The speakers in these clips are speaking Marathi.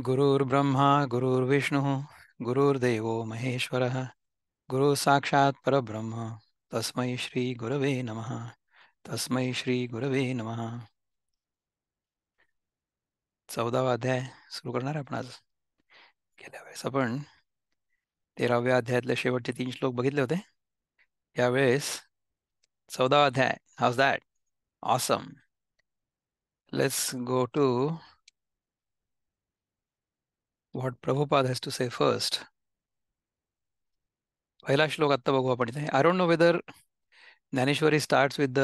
गुरुर्ब्रह्मा गुरुर्विष्णुः गुरुर्देवो महेश्वरः गुरु साक्षात् परब्रह्म तस्मै श्री गुरवे नमः. तस्मै श्री गुरवे नमः. 14वा अध्याय सुरू करणार आहे आपण आज. गेल्या वेळेस आपण 13व्या अध्यायातले शेवटचे 3 श्लोक बघितले होते. यावेळेस 14वा अध्याय. How's that? Awesome. Let's go to what Prabhupada has to say first. पहिला श्लोक आत्ता बघू आपण इथे. I don't know whether Dnyaneshwari starts with the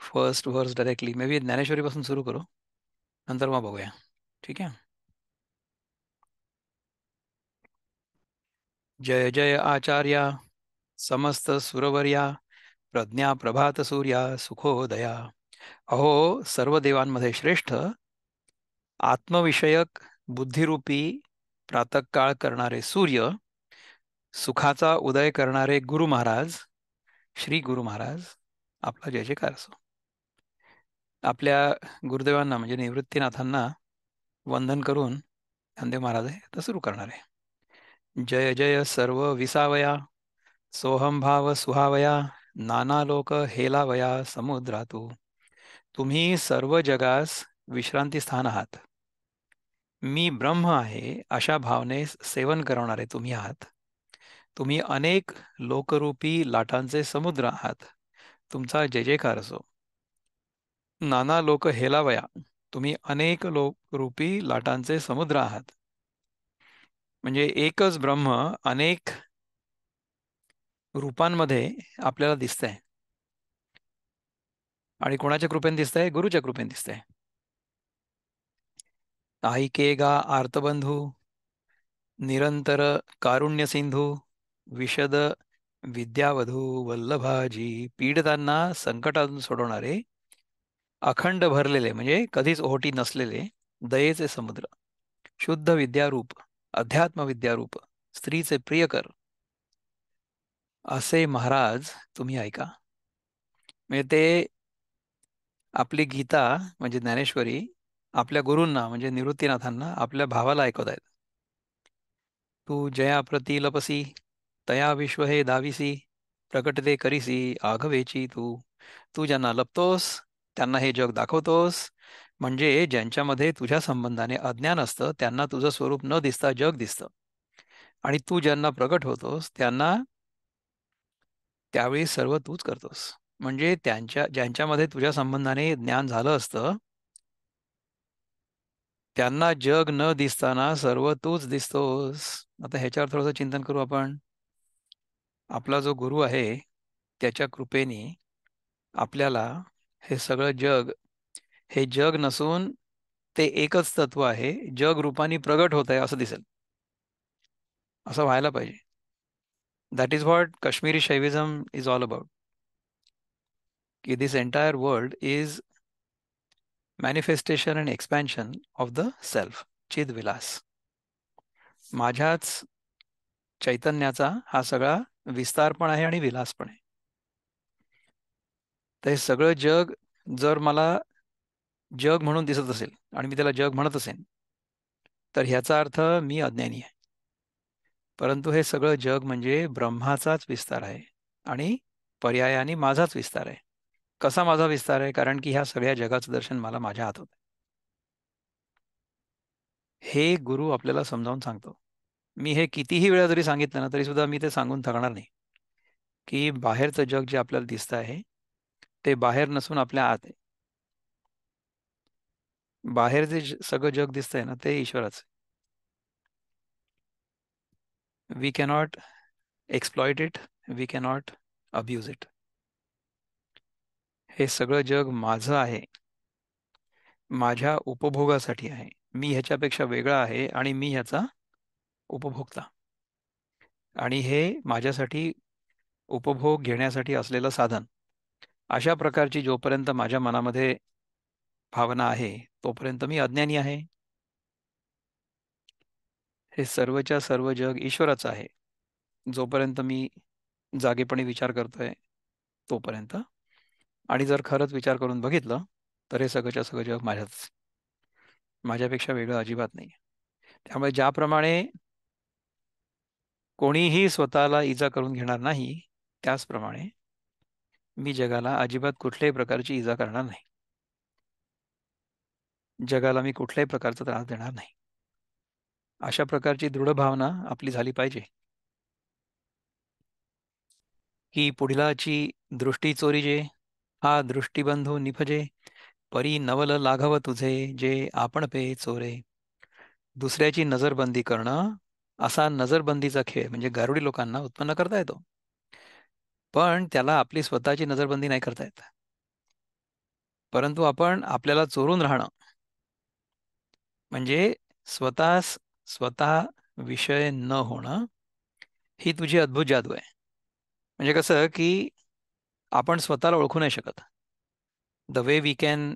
first verse directly. Maybe ज्ञानेश्वरीपासून सुरू करू, नंतर मग बघूया. ठीक आहे. जय जय आचार्या समस्त सुरवर्या प्रज्ञा प्रभात सूर्या सुखोदया. अहो सर्व देवांमध्ये श्रेष्ठ आत्मविषयक बुद्धिरूपी प्रातःकाळ करणारे सूर्य, सुखाचा उदय करणारे गुरु महाराज, श्री गुरु महाराज, आपला जय जयकार असो. आपल्या गुरुदेवांना म्हणजे निवृत्तीनाथांना वंदन करून ज्ञानदेव महाराज आहे तर सुरू करणार आहे. जय जय सर्व विसावया सोहम भाव सुहावया नाना लोक हेलावया समुद्रातू. तुम्ही सर्व जगास विश्रांती स्थान आहात. मी ब्रह्म आहे अशा भावनेस सेवन करवणारे तुम्ही आहात. तुम्ही अनेक लोकरूपी लाटांचे समुद्र आहात. तुमचा जय जयकार असो. नाना लोक हेलावया. तुम्ही अनेक लोकरूपी लाटांचे समुद्र आहात. म्हणजे एकच ब्रह्म अनेक रूपांमध्ये आपल्याला दिसतंय. आणि कोणाच्या कृपेने दिसतंय? गुरुच्या कृपेने दिसतंय. ऐकेगा आर्तबंधू निरंतर कारुण्य सिंधू विशद विद्यावधू वल्लभाजी. पीडितांना संकटातून सोडवणारे, अखंड भरलेले म्हणजे कधीच ओहोटी नसलेले दयेचे समुद्र, शुद्ध विद्यारूप, अध्यात्म विद्यारूप, स्त्रीचे प्रियकर असे महाराज तुम्ही ऐका. म्हणजे ते आपली गीता म्हणजे ज्ञानेश्वरी आपल्या गुरूंना म्हणजे निवृत्तीनाथांना आपल्या भावाला ऐकवत आहेत. तू जया प्रती लपसी तया विश्व हे दाविसी प्रकटते करीसी आघवेची तू. तू ज्यांना लपतोस त्यांना हे जग दाखवतोस. म्हणजे ज्यांच्यामध्ये तुझ्या संबंधाने अज्ञान असतं त्यांना तुझं स्वरूप न दिसता जग दिसतं. आणि तू ज्यांना प्रकट होतोस त्यांना त्यावेळी सर्व तूच करतोस. म्हणजे ज्यांच्यामध्ये तुझ्या संबंधाने ज्ञान झालं असतं त्यांना जग न दिसताना सर्व तूच दिसतोस. आता ह्याच्यावर थोडंसं चिंतन करू आपण. आपला जो गुरु आहे त्याच्या कृपेने आपल्याला हे सगळं जग हे जग नसून ते एकच तत्व आहे, जग रूपाने प्रगट होत आहे असं दिसेल. असं व्हायला पाहिजे. That is what Kashmiri Shaivism is all about. की this entire world is manifestation and expansion of the self, चिद विलास. माझ्याच चैतन्याचा हा सगळा विस्तार पण आहे आणि विलास पण आहे. तर हे सगळं जग जर मला जग म्हणून दिसत असेल आणि मी त्याला जग म्हणत असेन तर ह्याचा अर्थ मी अज्ञानी आहे. परंतु हे सगळं जग म्हणजे ब्रह्माचाच विस्तार आहे आणि पर्यायाने माझाच विस्तार आहे. कसा माझा विस्तार आहे? कारण की ह्या सगळ्या जगाचं दर्शन मला माझ्या हात होत. हे गुरु आपल्याला समजावून सांगतो. मी हे कितीही वेळा जरी सांगितलं ना तरी सुद्धा मी ते सांगून थकणार नाही की बाहेरचं जग जे आपल्याला दिसतं आहे ते बाहेर नसून आपल्या आत आहे. बाहेर जे सगळं जग दिसतंय ना ते ईश्वराचं. We cannot exploit it, we cannot abuse it. हे सगळं जग माझं आहे, माझ्या उपभोगासाठी आहे. मी ह्याच्यापेक्षा वेगळा आहे आणि मी ह्याचा उपभोगता. आणि हे माझ्यासाठी उपभोग घेण्यासाठी असलेलं साधन. अशा प्रकारची जोपर्यंत माझ्या मनामध्ये भावना आहे तोपर्यंत मी अज्ञानी आहे. हे सर्वच्या सर्व जग ईश्वराचं आहे जोपर्यंत मी जागेपणी विचार करतोय तोपर्यंत. आणि जर खरंच विचार करून बघितलं तर हे सगळंच्या सगळं जग माझ्याच. माझ्यापेक्षा वेगळं अजिबात नाही. त्यामुळे ज्याप्रमाणे कोणीही स्वतःला इजा करून घेणार नाही, त्याचप्रमाणे मी जगाला अजिबात कुठल्याही प्रकारची इजा करणार नाही. जगाला मी कुठल्याही प्रकारचा त्रास देणार नाही. अशा प्रकारची दृढ भावना आपली झाली पाहिजे, की पुढिलाची दृष्टी चोरीजे, हा दृष्टिबंधू निभजे, परी नवल लाघव तुझे, जे आपण पे चोरे. दुसऱ्याची नजरबंदी करणं असा नजरबंदीचा खेळ म्हणजे गारुडी लोकांना उत्पन्न करता येतो, पण त्याला आपली स्वतःची नजरबंदी नाही करता येत. परंतु आपण आपल्याला चोरून राहणं म्हणजे स्वतःस स्वतः विषय न होणं, ही तुझी अद्भुत जादू आहे. म्हणजे कसं की आपण स्वतःला ओळखू नाही शकत. The way we can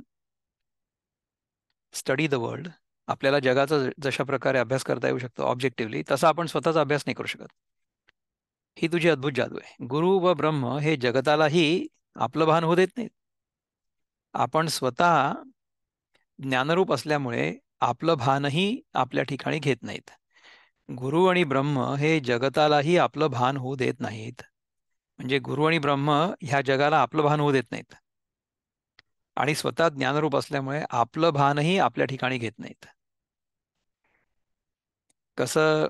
study the world, आपल्याला जगाचा जशा प्रकारे अभ्यास करता येऊ शकतो ऑब्जेक्टिव्हली, तसा आपण स्वतःचा अभ्यास नाही करू शकत. ही तुझी अद्भुत जादू आहे. गुरु व ब्रह्म हे जगतालाही आपलं भान होऊ देत नाहीत. आपण स्वतः ज्ञानरूप असल्यामुळे आपलं भानही आपल्या ठिकाणी घेत नाहीत. गुरु आणि ब्रह्म हे जगतालाही आपलं भान होऊ देत नाहीत. म्हणजे गुरु आणि ब्रह्म ह्या जगाला आपलं भान होऊ देत नाहीत आणि स्वतः ज्ञानरूप असल्यामुळे आपलं भानही आपल्या ठिकाणी घेत नाहीत. कसं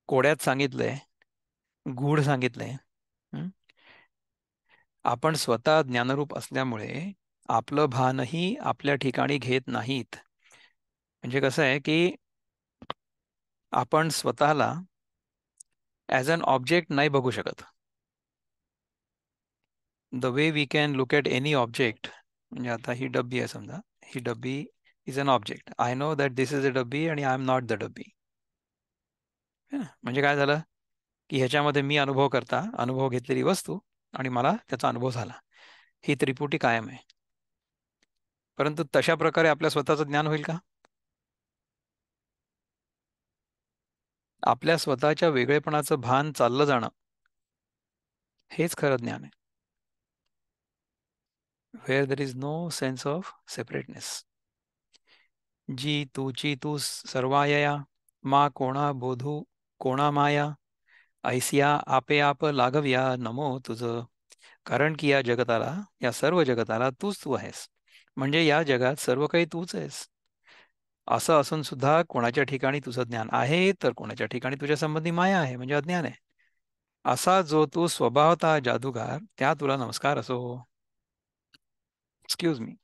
कोड्यात सांगितलंय, गूढ सांगितलंय. हं? आपण स्वतः ज्ञानरूप असल्यामुळे आपलं भानही आपल्या ठिकाणी घेत नाहीत. म्हणजे कसं आहे की आपण स्वतःला ॲज अन ऑब्जेक्ट नाही बघू शकत. The way we can look at any object, म्हणजे आता ही डब्बी आहे समजा, ही डब्बी is an object. I know that this is a डब्बी आणि आय एम नॉट द डब्बी. म्हणजे काय झालं की ह्याच्यामध्ये मी अनुभव करता अनुभव घेतलेली वस्तू आणि मला त्याचा अनुभव झाला, ही त्रिपुटी कायम आहे. परंतु तशा प्रकारे आपल्या स्वतःचं ज्ञान होईल का? आपल्या स्वतःच्या वेगळेपणाचं भान चाललं जाणं, हेच खरं ज्ञान आहे. Where there is no sense of separateness. जी तूची तू सर्वायया, मा कोणा बोधू कोणा माया, ऐसिया आपे आप लागव्या नमो तुझ. कारण की या जगताला, या सर्व जगताला तूच तू आहेस. म्हणजे या जगात सर्व काही तूच आहेस. असं असून सुद्धा कोणाच्या ठिकाणी तुझं ज्ञान आहे, तर कोणाच्या ठिकाणी तुझ्या संबंधी माया आहे, म्हणजे अज्ञान आहे. असा जो तू स्वभावता जादूगार, त्या तुला नमस्कार असो. Excuse me.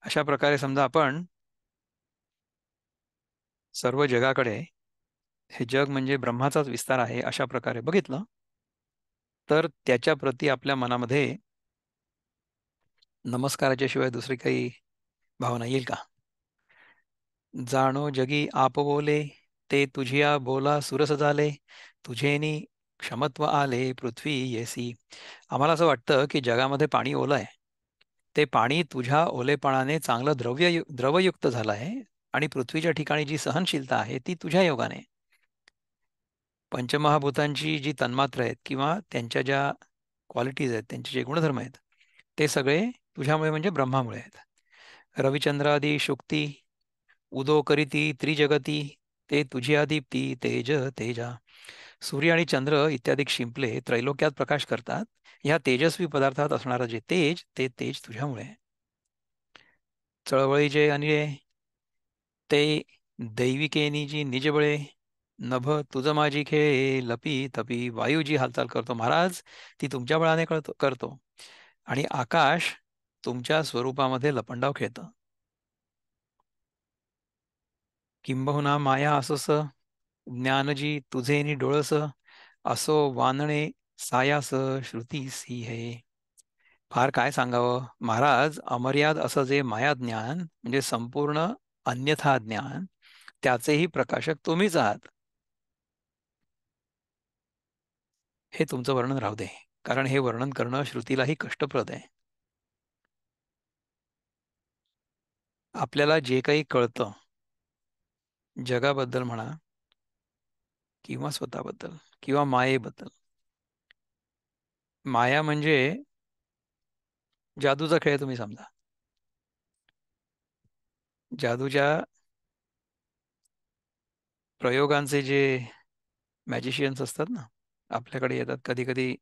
अशा प्रकारे समजा आपण सर्व जगाकडे, हे जग म्हणजे ब्रह्माचाच विस्तार आहे अशा प्रकारे बघितलं, तर त्याच्या प्रती आपल्या मनामध्ये नमस्काराच्या शिवाय दुसरी काही भावना येईल का? जाणो जगी आप बोले, ते तुझिया बोला सुरस झाले, तुझेनी क्षमत्व आले पृथ्वी येसी. आम्हाला असं वाटतं की जगामध्ये पाणी ओलं आहे. ते पाणी तुझ्या ओलेपणाने चांगलं द्रवयुक्त झालं आहे आणि पृथ्वीच्या ठिकाणी जी सहनशीलता आहे ती तुझ्या योगाने. पंचमहाभूतांची जी तन्मात्र आहेत किंवा त्यांच्या ज्या क्वालिटीज आहेत, त्यांचे जे गुणधर्म आहेत, ते सगळे तुझ्यामुळे म्हणजे ब्रह्मामुळे आहेत. रविचंद्रादी शुक्ती उदो करीती त्रिजगती, ते तुझी दीप्ती तेज तेजा. सूर्य आणि चंद्र इत्यादी शिंपले त्रैलोक्यात प्रकाश करतात. ह्या तेजस्वी पदार्थात असणारं जे तेज, ते तेज तुझ्यामुळे. चळवळीचे आणि ते दैविकेनी जी निजबळे, नभ तुझ माझी खेळ लपी तपी. वायू जी हालचाल करतो महाराज, ती तुमच्या बळाने करतो आणि आकाश तुमच्या स्वरूपामध्ये लपंडाव खेळतं. किंबहुना माया असोस, ज्ञानजी तुझे नि डोळस, असो वानणे सायास श्रुतीसी हे. फार काय सांगावं महाराज, अमर्याद असं जे माया ज्ञान म्हणजे संपूर्ण अन्यथा ज्ञान, त्याचेही प्रकाशक तुम्हीच आहात. हे तुमचं वर्णन राहू दे, कारण हे वर्णन करणं श्रुतीलाही कष्टप्रद आहे. आपल्याला जे काही कळतं जगाबद्दल म्हणा किंवा स्वतःबद्दल किंवा मायेबद्दल, माया म्हणजे जादूचा खेळ तुम्ही समजा. जादूच्या प्रयोगांचे जे मॅजिशियन्स असतात ना, आपल्याकडे येतात कधी कधी.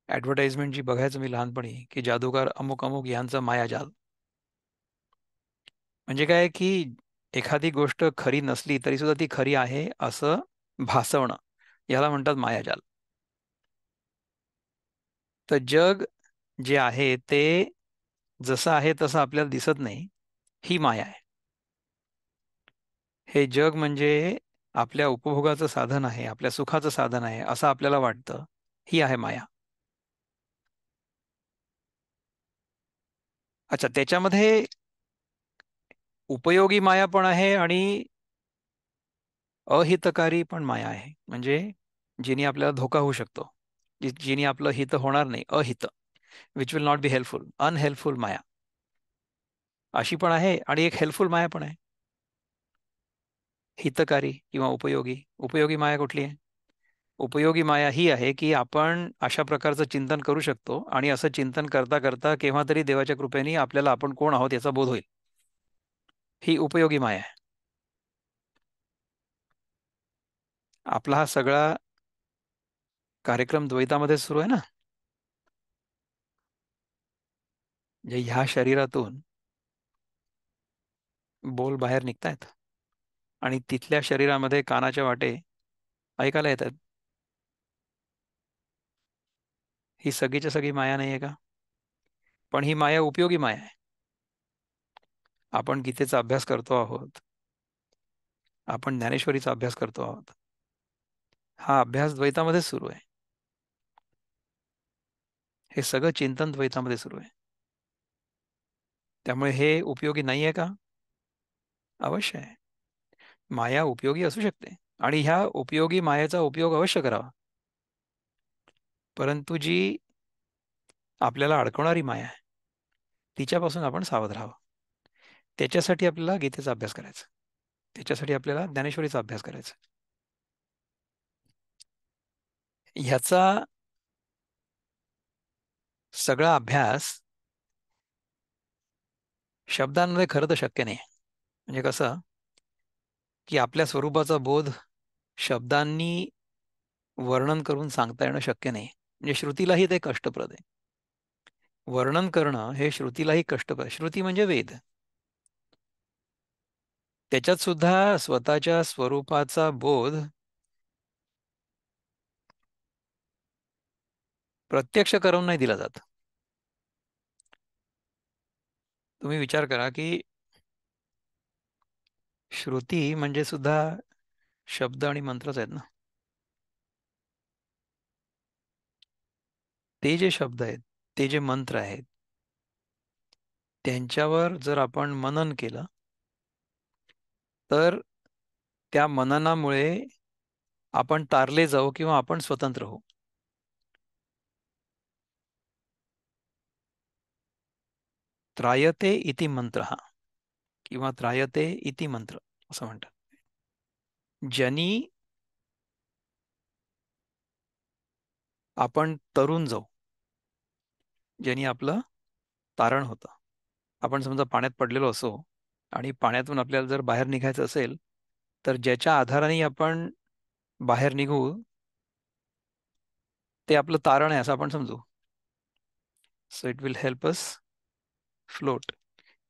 ॲडव्हर्टाइजमेंट जी बघायचो मी लहानपणी, की जादूगार अमुक अमुक यांचं मायाजाल. म्हणजे काय की एखादी गोष्ट खरी नसली तरी सुद्धा ती खरी आहे असं भासवणं, याला म्हणतात मायाजाल. तर जग जे आहे ते जसं आहे तसं आपल्याला दिसत नाही, ही माया आहे. हे जग म्हणजे आपल्या उपभोगाचं साधन आहे, आपल्या सुखाचं साधन आहे असं आपल्याला वाटतं, ही आहे माया. अच्छा, त्याच्यामध्ये उपयोगी माया पण आहे आणि अहितकारी पण माया आहे. म्हणजे जिने आपल्याला धोका होऊ शकतो, जिने आपलं हित होणार नाही, अहित, which will not be helpful, unhelpful माया, अशी पण आहे. आणि एक हेल्पफुल माया पण आहे, हितकारी किंवा उपयोगी. उपयोगी माया कुठली आहे? उपयोगी माया ही आहे की आपण अशा प्रकारचं चिंतन करू शकतो आणि असं चिंतन करता करता केव्हा तरी देवाच्या कृपेने आपल्याला आपण कोण आहोत याचा बोध होईल. ही उपयोगी माया आहे. आपला हा सगळा कार्यक्रम द्वैतामध्ये सुरू आहे ना. म्हणजे ह्या शरीरातून बोल बाहेर निघतायत आणि तिथल्या शरीरामध्ये कानाच्या वाटे ऐकायला येतात. ही सगळीच्या सगळी माया नाही आहे का? पण ही माया उपयोगी माया आहे. आपण गीतेचा अभ्यास करतो आहोत, आपण ज्ञानेश्वरीचा अभ्यास करतो आहोत. हा अभ्यास द्वैतामध्येच सुरू आहे. हे सगळं चिंतन द्वैतामध्ये सुरू आहे. त्यामुळे हे उपयोगी नाही आहे का? अवश्य आहे. माया उपयोगी असू शकते आणि ह्या उपयोगी मायेचा उपयोग अवश्य करावा. परंतु जी आपल्याला अडकवणारी माया आहे, तिच्यापासून आपण सावध राहावं. त्याच्यासाठी आपल्याला गीतेचा अभ्यास करायचा, त्याच्यासाठी आपल्याला ज्ञानेश्वरीचा अभ्यास करायचा. ह्याचा सगळा अभ्यास शब्दांमध्ये खरं तर शक्य नाही. म्हणजे कसं की आपल्या स्वरूपाचा बोध शब्दांनी वर्णन करून सांगता येणं शक्य नाही. म्हणजे श्रुतीलाही ते कष्टप्रद आहे. वर्णन करणं हे श्रुतीलाही कष्टप्रद. श्रुती म्हणजे वेद. त्याच्यात सुद्धा स्वतःच्या स्वरूपाचा बोध प्रत्यक्ष करून नाही दिला जात. तुम्ही विचार करा की श्रुती म्हणजे सुद्धा शब्द आणि मंत्रच आहेत ना. ते जे शब्द आहेत, ते जे मंत्र आहेत, त्यांच्यावर जर आपण मनन केलं तर त्या मननामुळे आपण तारले जाऊ किंवा आपण स्वतंत्र होऊ. त्रायते इति मंत्र किंवा त्रायते इति मंत्र असं म्हणतात. ज्यांनी आपण तरुण जाऊ, ज्यांनी आपलं तारण होतं. आपण समजा पाण्यात पडलेलो असो आणि पाण्यातून आपल्याला जर बाहेर निघायचं असेल, तर ज्याच्या आधाराने आपण बाहेर निघू ते आपलं तारण आहे असं आपण समजू. So it will help us float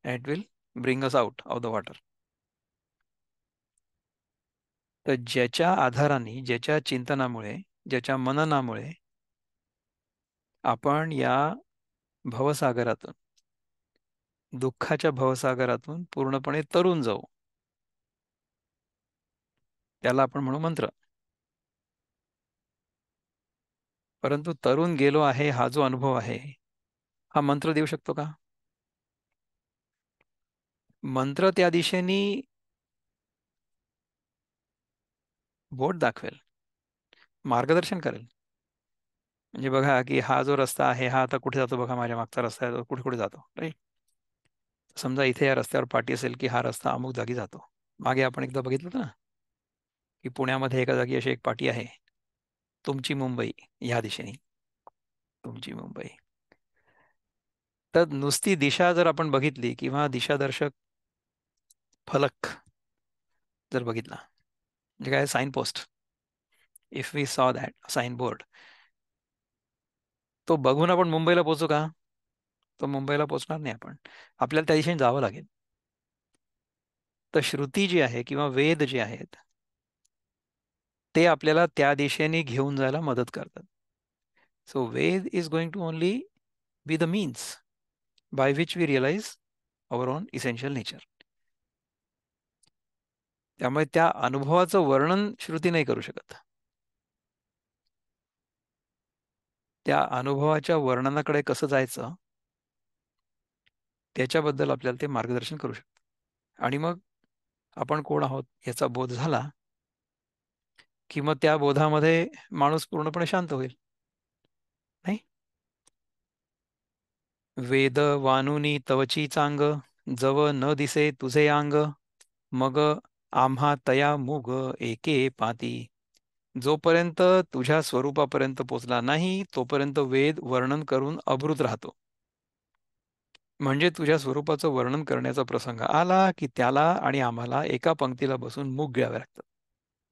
and it will bring us out of the water. तर ज्याच्या आधाराने, ज्याच्या चिंतनामुळे, ज्याच्या मननामुळे आपण या भवसागरातून, दुःखाच्या भवसागरातून पूर्णपणे तरून जाऊ, त्याला आपण म्हणू मंत्र. परंतु तरुण गेलो आहे हा जो अनुभव आहे, हा मंत्र देऊ शकतो का? मंत्र त्या दिशेने बोट दाखवेल, मार्गदर्शन करेल. म्हणजे बघा की हा जो रस्ता आहे हा आता कुठे जातो, बघा माझ्या मागचा रस्ता आहे तो कुठे कुठे जातो, राईट. समजा इथे या रस्त्यावर पाटी असेल की हा रस्ता अमुक जागी जातो. मागे आपण एकदा बघितलं होतं ना की पुण्यामध्ये एका जागी अशी एक पाटी आहे, तुमची मुंबई ह्या दिशेने, तुमची मुंबई. तर नुसती दिशा जर आपण बघितली किंवा दिशादर्शक फलक जर बघितला म्हणजे काय, साइन पोस्ट, इफ वी सॉ दॅट साइन बोर्ड, तो बघून आपण मुंबईला पोहोचू का? तो मुंबईला पोहोचणार नाही आपण. आपल्याला त्या दिशेने जावं लागेल. तर श्रुती जी आहे किंवा वेद जे आहेत ते आपल्याला त्या दिशेने घेऊन जायला मदत करतात. So Veda is going to only be the means by which we realise our own essential nature. त्यामुळे त्या अनुभवाचं वर्णन श्रुती नाही करू शकत. त्या अनुभवाच्या वर्णनाकडे कसं जायचं त्याच्याबद्दल आपल्याला ते मार्गदर्शन करू शकतं. आणि मग आपण कोण आहोत याचा बोध झाला की मग त्या बोधामध्ये माणूस पूर्णपणे शांत होईल, नाही? वेद वानुनी तवची चांग, जव न दिसे तुझे अंग, मग आम्हा तया मुग एके पाती. जोपर्यंत तुझ्या स्वरूपापर्यंत पोचला नाही तोपर्यंत वेद वर्णन करून अभृत राहतो. म्हणजे तुझ्या स्वरूपाचं वर्णन करण्याचा प्रसंग आला की त्याला आणि आम्हाला एका पंक्तीला बसून मुग घ्यावे लागतात.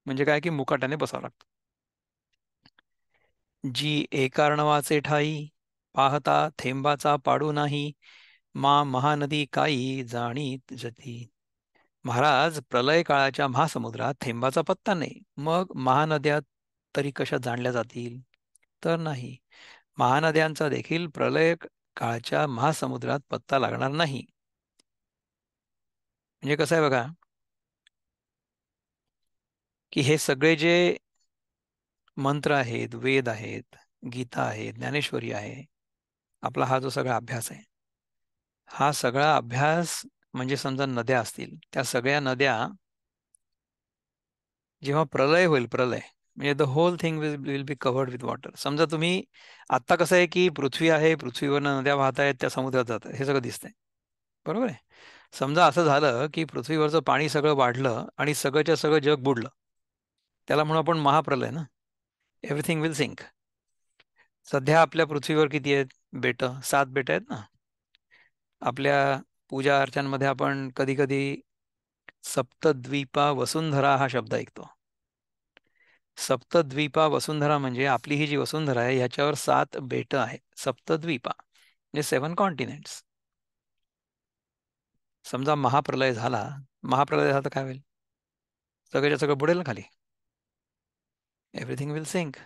म्हणजे काय की मुकाट्याने बसावं लागतं. जी एकार्णवाचे ठाई, पाहता थेंबाचा पाडू नाही, मा महानदी काई जाणीत जती. महाराज, प्रलय काळाच्या महासमुद्रात थेंबाचा पत्ता नाही, मग महानद्या तरी कशा जाणल्या जातील? तर नाही. महानद्यांचा देखील प्रलय काळच्या महासमुद्रात पत्ता लागणार नाही. म्हणजे कसं आहे बघा की हे सगळे जे मंत्र आहेत, वेद आहेत, गीता आहे, ज्ञानेश्वरी आहे, आपला हा जो सगळा अभ्यास आहे, हा सगळा अभ्यास म्हणजे समजा नद्या असतील, त्या सगळ्या नद्या जेव्हा प्रलय होईल, प्रलय म्हणजे the whole thing will be covered with water. समजा तुम्ही आत्ता कसं आहे की पृथ्वी आहे, पृथ्वीवरनं नद्या वाहत आहेत, त्या समुद्रात जात आहेत, हे सगळं दिसतंय, बरोबर आहे? समजा असं झालं की पृथ्वीवरचं पाणी सगळं वाढलं आणि सगळंच्या सगळं जग बुडलं, त्याला म्हणून आपण महाप्रलय ना. Everything will sink. सध्या आपल्या पृथ्वीवर किती आहेत बेटं? 7 बेटं आहेत ना. आपल्या पूजा अर्चांमध्ये आपण कधी कधी सप्तद्वीपा वसुंधरा हा शब्द ऐकतो. सप्तद्वीपा वसुंधरा म्हणजे आपली ही जी वसुंधरा आहे ह्याच्यावर 7 बेटं आहेत, सप्तद्वीपा म्हणजे 7 कॉन्टिनेंट्स. समजा महाप्रलय झाला, महाप्रलय झाला तर काय होईल? सगळ्याच्या सगळं बुडेल ना खाली. Everything will sink.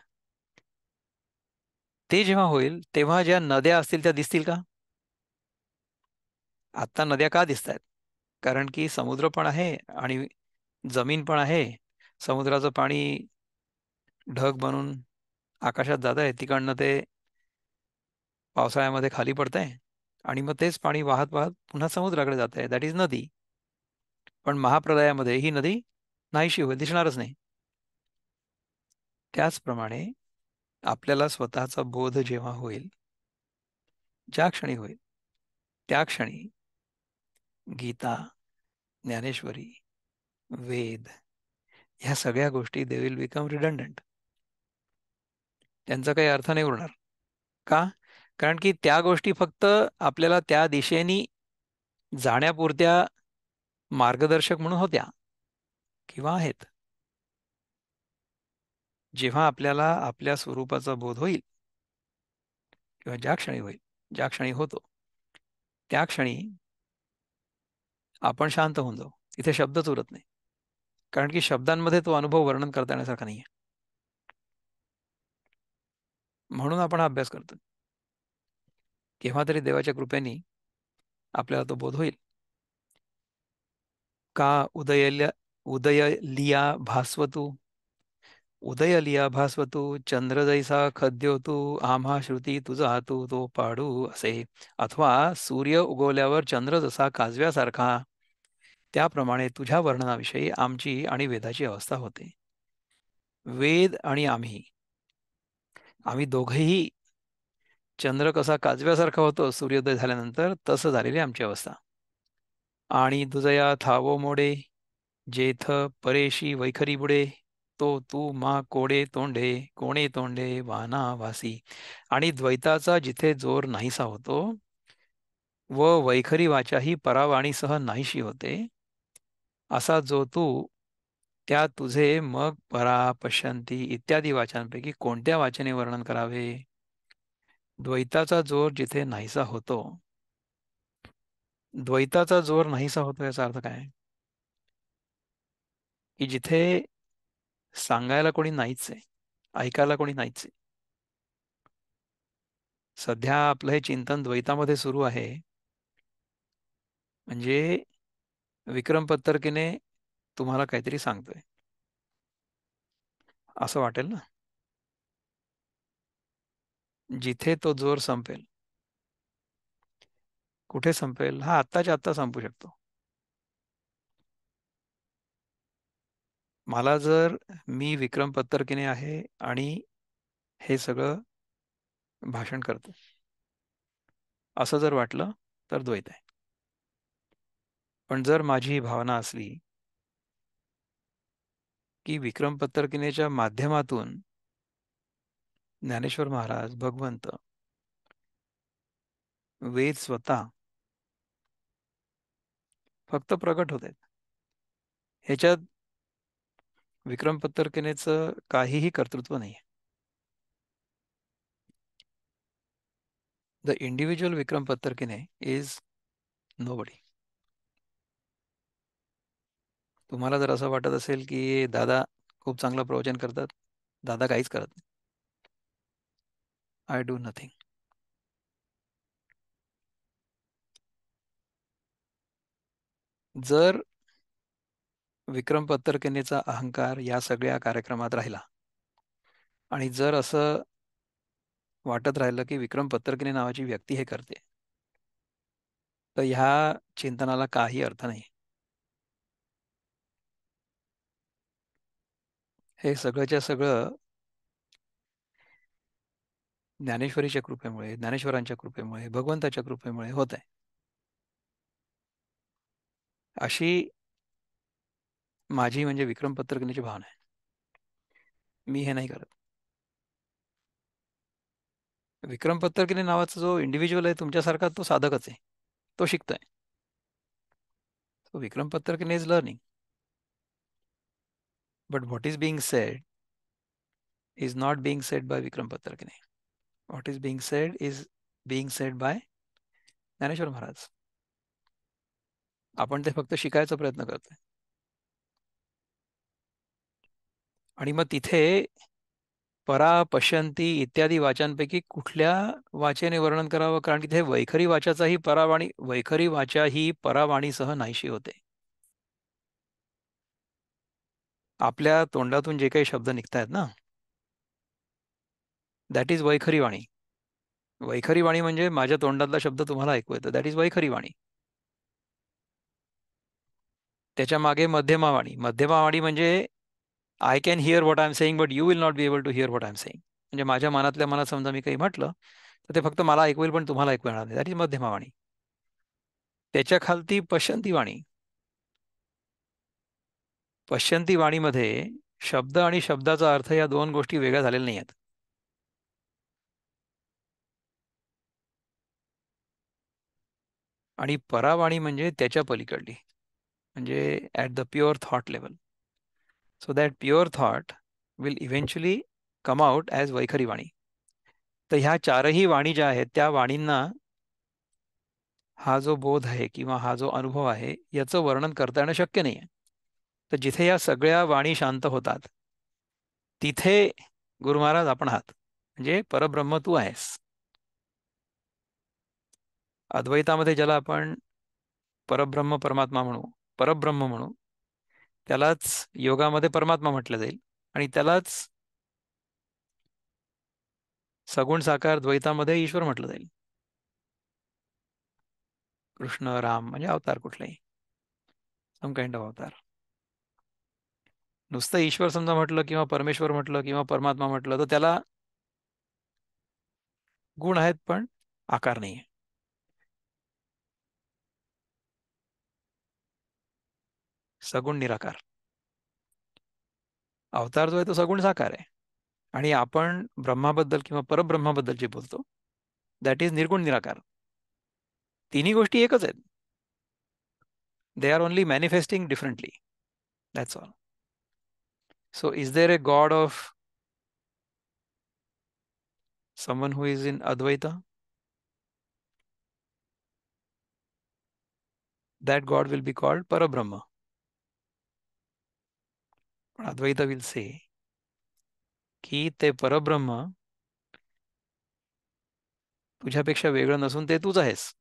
ते जेव्हा होईल तेव्हा ज्या नद्या असतील त्या दिसतील का? आता नद्या का दिसत आहेत? कारण की समुद्र पण आहे आणि जमीन पण आहे. समुद्राचं पाणी ढग बनून आकाशात जात आहे, तिकडनं ते पावसाळ्यामध्ये खाली पडतंय आणि मग तेच पाणी वाहत वाहत पुन्हा समुद्राकडे जात आहे, दॅट इज नदी. पण महाप्रलयामध्ये ही नदी नाहीशी होईल, दिसणारच नाही. त्याचप्रमाणे आपल्याला स्वतःचा बोध जेव्हा होईल, ज्या क्षणी होईल त्या क्षणी गीता, ज्ञानेश्वरी, वेद ह्या सगळ्या गोष्टी दे विल बिकम रिडंडंट. त्यांचा काही अर्थ नाही उरणार. का? कारण की त्या गोष्टी फक्त आपल्याला त्या दिशेने जाण्यापुरत्या मार्गदर्शक म्हणून होत्या किंवा आहेत. जेव्हा आपल्याला आपल्या स्वरूपाचा बोध होईल किंवा ज्या क्षणी होईल, ज्या क्षणी होतो त्या क्षणी आपण शांत होऊन जाऊ. इथे शब्दच उरत नाही, कारण की शब्दांमध्ये तो अनुभव वर्णन करता येण्यासारखा नाहीये. म्हणून आपण हा अभ्यास करतो. केव्हा तरी देवाच्या कृपेने आपल्याला तो बोध होईल. का उदय लिया भास्वतू, उदय लिया भास्वतू, चंद्र जैसा खद्योतू, आम्हा श्रुती तुझा हातू तो पाडू असे. अथवा सूर्य उगवल्यावर चंद्र जसा काजव्यासारखा, त्याप्रमाणे तुझ्या वर्णनाविषयी आमची आणि वेदाची अवस्था होते. वेद आणि आम्ही, आम्ही दोघेही चंद्र कसा काजव्यासारखा होतो सूर्योदय झाल्यानंतर, तसं झालेली आमची अवस्था. आणि दुजया थावो मोडे, जेथ परेशी वैखरी बुडे, तो तू मा कोडे तोंडे, कोणे तोंडे वाना वासी. आणि द्वैताचा जिथे जोर नाहीसा होतो व वैखरी वाचाही परावाणीसह नाहीशी होते, असा जो तू, त्या तुझे मग परा, पश्यंती इत्यादी वाचांपैकी कोणत्या वाचने वर्णन करावे? द्वैताचा जोर जिथे नाहीसा होतो. द्वैताचा जोर नाहीसा होतो याचा अर्थ काय? की जिथे सांगायला कोणी नाहीच आहे, ऐकायला कोणी नाहीच आहे. सध्या आपलं हे चिंतन द्वैतामध्ये सुरू आहे, म्हणजे विक्रम पत्तरकीने तुम्हाला काहीतरी सांगतोय असं वाटेल ना. जिथे तो जोर संपेल, कुठे संपेल? हा आत्ताच्या आत्ता संपू शकतो. मला जर, मी विक्रम पत्तरकीने आहे आणि हे सगळं भाषण करतो असं जर वाटलं तर द्वैत आहे. पण जर माझी ही भावना असली की विक्रम पत्तरकिनेच्या माध्यमातून ज्ञानेश्वर महाराज, भगवंत, वेद स्वतः फक्त प्रकट होत आहेत, ह्याच्यात विक्रम पत्तरकिनेचं काहीही कर्तृत्व नाही. The individual Vikram Pattarkine is nobody. तुम्हाला जर असं वाटत असेल की दादा खूप चांगलं प्रवचन करतात, दादा काहीच करत नाही. I do nothing. जर विक्रम पत्तरकिनेचा अहंकार या सगळ्या कार्यक्रमात राहिला आणि जर असं वाटत राहिलं की विक्रम पत्तरकिने नावाची व्यक्ती हे करते, तर ह्या चिंतनाला काही अर्थ नाही. हे सगळंच्या सगळं ज्ञानेश्वरीच्या कृपेमुळे, ज्ञानेश्वरांच्या कृपेमुळे, भगवंताच्या कृपेमुळे होत आहे. अशी माझी म्हणजे विक्रम पत्तरकिनेची भावना आहे. मी हे नाही करत. विक्रम पत्तरकिने नावाचा जो इंडिव्हिज्युअल आहे तुमच्यासारखा, तो साधकच आहे, तो शिकतोय. So Vikram Pattarkine is learning, but what is being said is not being said by Vikram Pattarkine. What is being said is being said by Dnyaneshwar Maharaj. आपण ते फक्त शिकायचा प्रयत्न करतोय. आणि मग तिथे परा, पश्यंती इत्यादी वाचांपैकी कुठल्या वाचेने वर्णन करावं? कारण तिथे वैखरी वाचाचाही परावाणी, वैखरी वाचा ही परावाणीसह नाहीशी होते. आपल्या तोंडातून जे काही शब्द निघतायत ना, दॅट इज वैखरी वाणी. वैखरी वाणी म्हणजे माझ्या तोंडातला शब्द तुम्हाला ऐकू येतो, दॅट इज वैखरी वाणी. त्याच्या मागे मध्यमा वाणी. मध्यमा वाणी म्हणजे I can hear what I am saying but you will not be able to hear what I am saying. म्हणजे माझ्या मनातल्या मनात समजा मी काही म्हटलं तर ते फक्त मला ऐकू येईल पण तुम्हाला ऐकू येणार नाही. दॅट इज मध्यमा वाणी. त्याच्या खालती पश्यंती वाणी. पश्यंती वाणीमध्ये शब्द आणि शब्दाचा अर्थ या दोन गोष्टी वेगळ्या झालेल्या नाही आहेत. आणि परावाणी म्हणजे त्याच्या पलीकडली, म्हणजे at the pure thought level. So that pure thought will eventually come out as vaikhari vani. तर ह्या चारही वाणी ज्या आहेत त्या वाणींना हा जो बोध आहे किंवा हा जो अनुभव आहे याचं वर्णन करता येणं शक्य नाही आहे. तर जिथे या सगळ्या वाणी शांत होतात तिथे गुरु महाराज आपण आहात, म्हणजे परब्रह्म तू आहेस. अद्वैतामध्ये ज्याला आपण परब्रह्म परमात्मा म्हणू, परब्रह्म म्हणू, त्यालाच योगामध्ये परमात्मा म्हटलं जाईल आणि त्यालाच सगुण साकार द्वैतामध्ये ईश्वर म्हटलं जाईल. कृष्ण, राम म्हणजे अवतार कुठलाही, सम काइंड ऑफ अवतार. नुसतं ईश्वर समजा म्हटलं किंवा परमेश्वर म्हटलं किंवा परमात्मा म्हटलं तर त्याला गुण आहेत पण आकार नाही आहे. सगुण निराकार. अवतार जो आहे तो सगुण साकार आहे. आणि आपण ब्रह्माबद्दल किंवा परब्रह्माबद्दल जे बोलतो दॅट इज निर्गुण निराकार. तिन्ही गोष्टी एकच आहेत. They are only manifesting differently. That's all. So is there a God of someone who is in Advaita? That God will be called Parabrahma. Advaita will say की ते परब्रह्म तुझ्यापेक्षा वेगळं नसून ते तूच आहेस.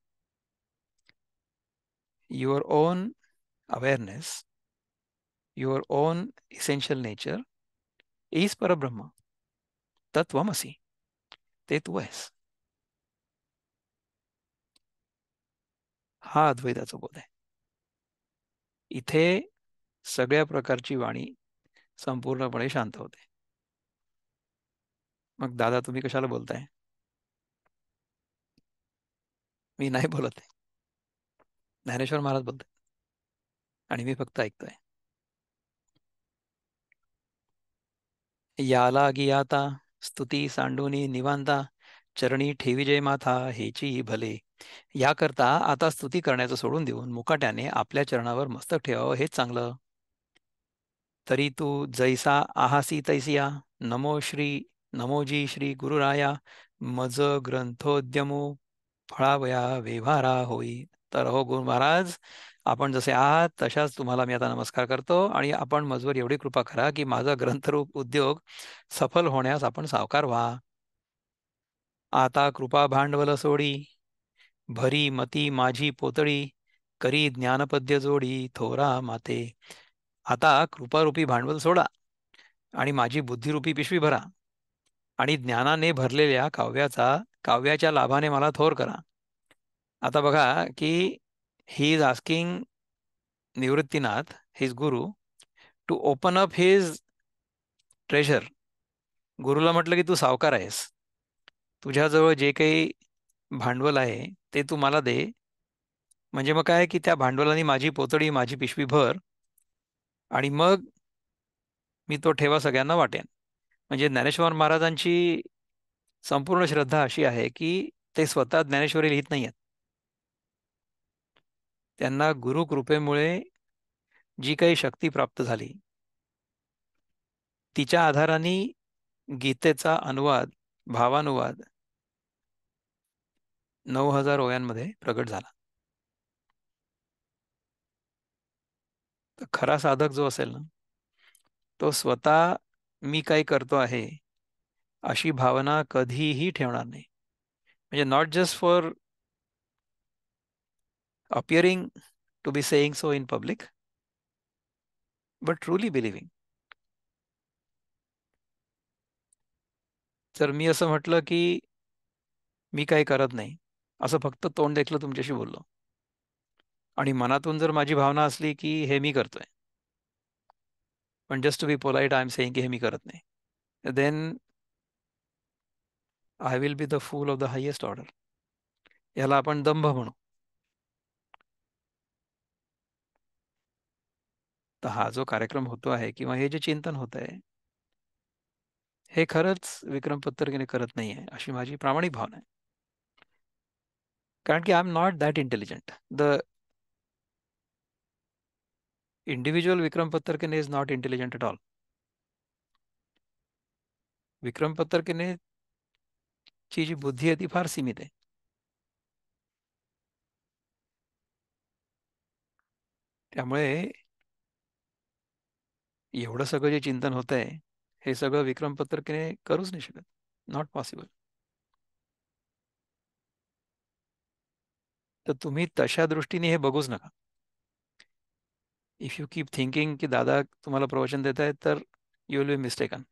Your own awareness, your own essential nature is Parabrahma. तत्वमसी. ते तू आहेस. हा अद्वैताचा बोध आहे. इथे सगळ्या प्रकारची वाणी संपूर्णपणे शांत होते. मग दादा तुम्ही कशाला बोलताय? मी नाही बोलत आहे. ज्ञानेश्वर महाराज बोलताय आणि मी फक्त ऐकतोय. याला गियाता स्तुती सांडूनी निवांता चरणी ठेवी जय माथा हेची भले. याकरता आता स्तुती करण्याचं सोडून देऊन मुकाट्याने आपल्या चरणावर मस्तक ठेवावं हेच चांगलं. तरी तू जैसा आहासी तैसिया नमोजी श्री गुरुराया मज ग्रंथोद्यमो फळावया व्यवहारा होई. तर हो गुरु महाराज, आपण जसे आहात तशाच तुम्हाला मी आता नमस्कार करतो आणि आपण मजवर एवढी कृपा करा की माझा ग्रंथरूप उद्योग सफल होण्यास आपण सावकार व्हा. आता कृपा भांडवल सोडी भरी मती माझी पोतळी करी ज्ञानपद्य जोडी थोरा माते. आता कृपारूपी भांडवल सोडा आणि माझी बुद्धिरूपी पिशवी भरा आणि ज्ञानाने भरलेल्या काव्याच्या लाभाने मला थोर करा. आता बघा की he is asking Nivruttinath his guru to open up his treasure. गुरुला म्हटलं की तू सावकार आहेस, तुझ्याजवळ जे काही भांडवल आहे ते तू मला दे. म्हणजे मग काय की त्या भांडवलाने माझी पोतडी माझी पिशवी भर आणि मग मी तो ठेवा सगळ्यांना वाटेन. म्हणजे ज्ञानेश्वर महाराजांची संपूर्ण श्रद्धा अशी आहे की ते स्वतः ज्ञानेश्वरी लिहित नाहीयेत. त्यांना गुरुकृपेमुळे जी काही शक्ती प्राप्त झाली तिच्या आधाराने गीतेचा अनुवाद भावानुवाद 9,000 ओव्यांमध्ये प्रगट झाला. तर खरा साधक जो असेल ना तो स्वतः मी काय करतो आहे अशी भावना कधीही ठेवणार नाही. म्हणजे not just for appearing to be saying so in public but truly believing. जर मी असं म्हटलं की मी काही करत नाही, असं फक्त तोंड देखलं तुमच्याशी बोललो आणि मनातून जर माझी भावना असली की हे मी करतोय पण just to be polite I am saying की हे मी करत नाही, then I will be the fool of the highest order. याला आपण दंभ म्हणू. तर हा जो कार्यक्रम होतो आहे किंवा हे जे चिंतन होत आहे हे खरंच विक्रम पत्तरकीने करत नाही आहे अशी माझी प्रामाणिक भावना आहे. कारण की I am not that intelligent. The individual Vikram Pattarkine is not intelligent at all. Vikram Pattarkine ची जी बुद्धी आहे ती फार सीमित आहे. त्यामुळे एवढं सगळं जे चिंतन होत आहे हे सगळं विक्रम पत्तरकीने करूच नाही शकत. Not possible. तर तुम्ही तशा दृष्टीने हे बघूच नका. इफ यू कीप थिंकिंग की दादा तुम्हाला प्रवचन देत आहेत तर you will be mistaken.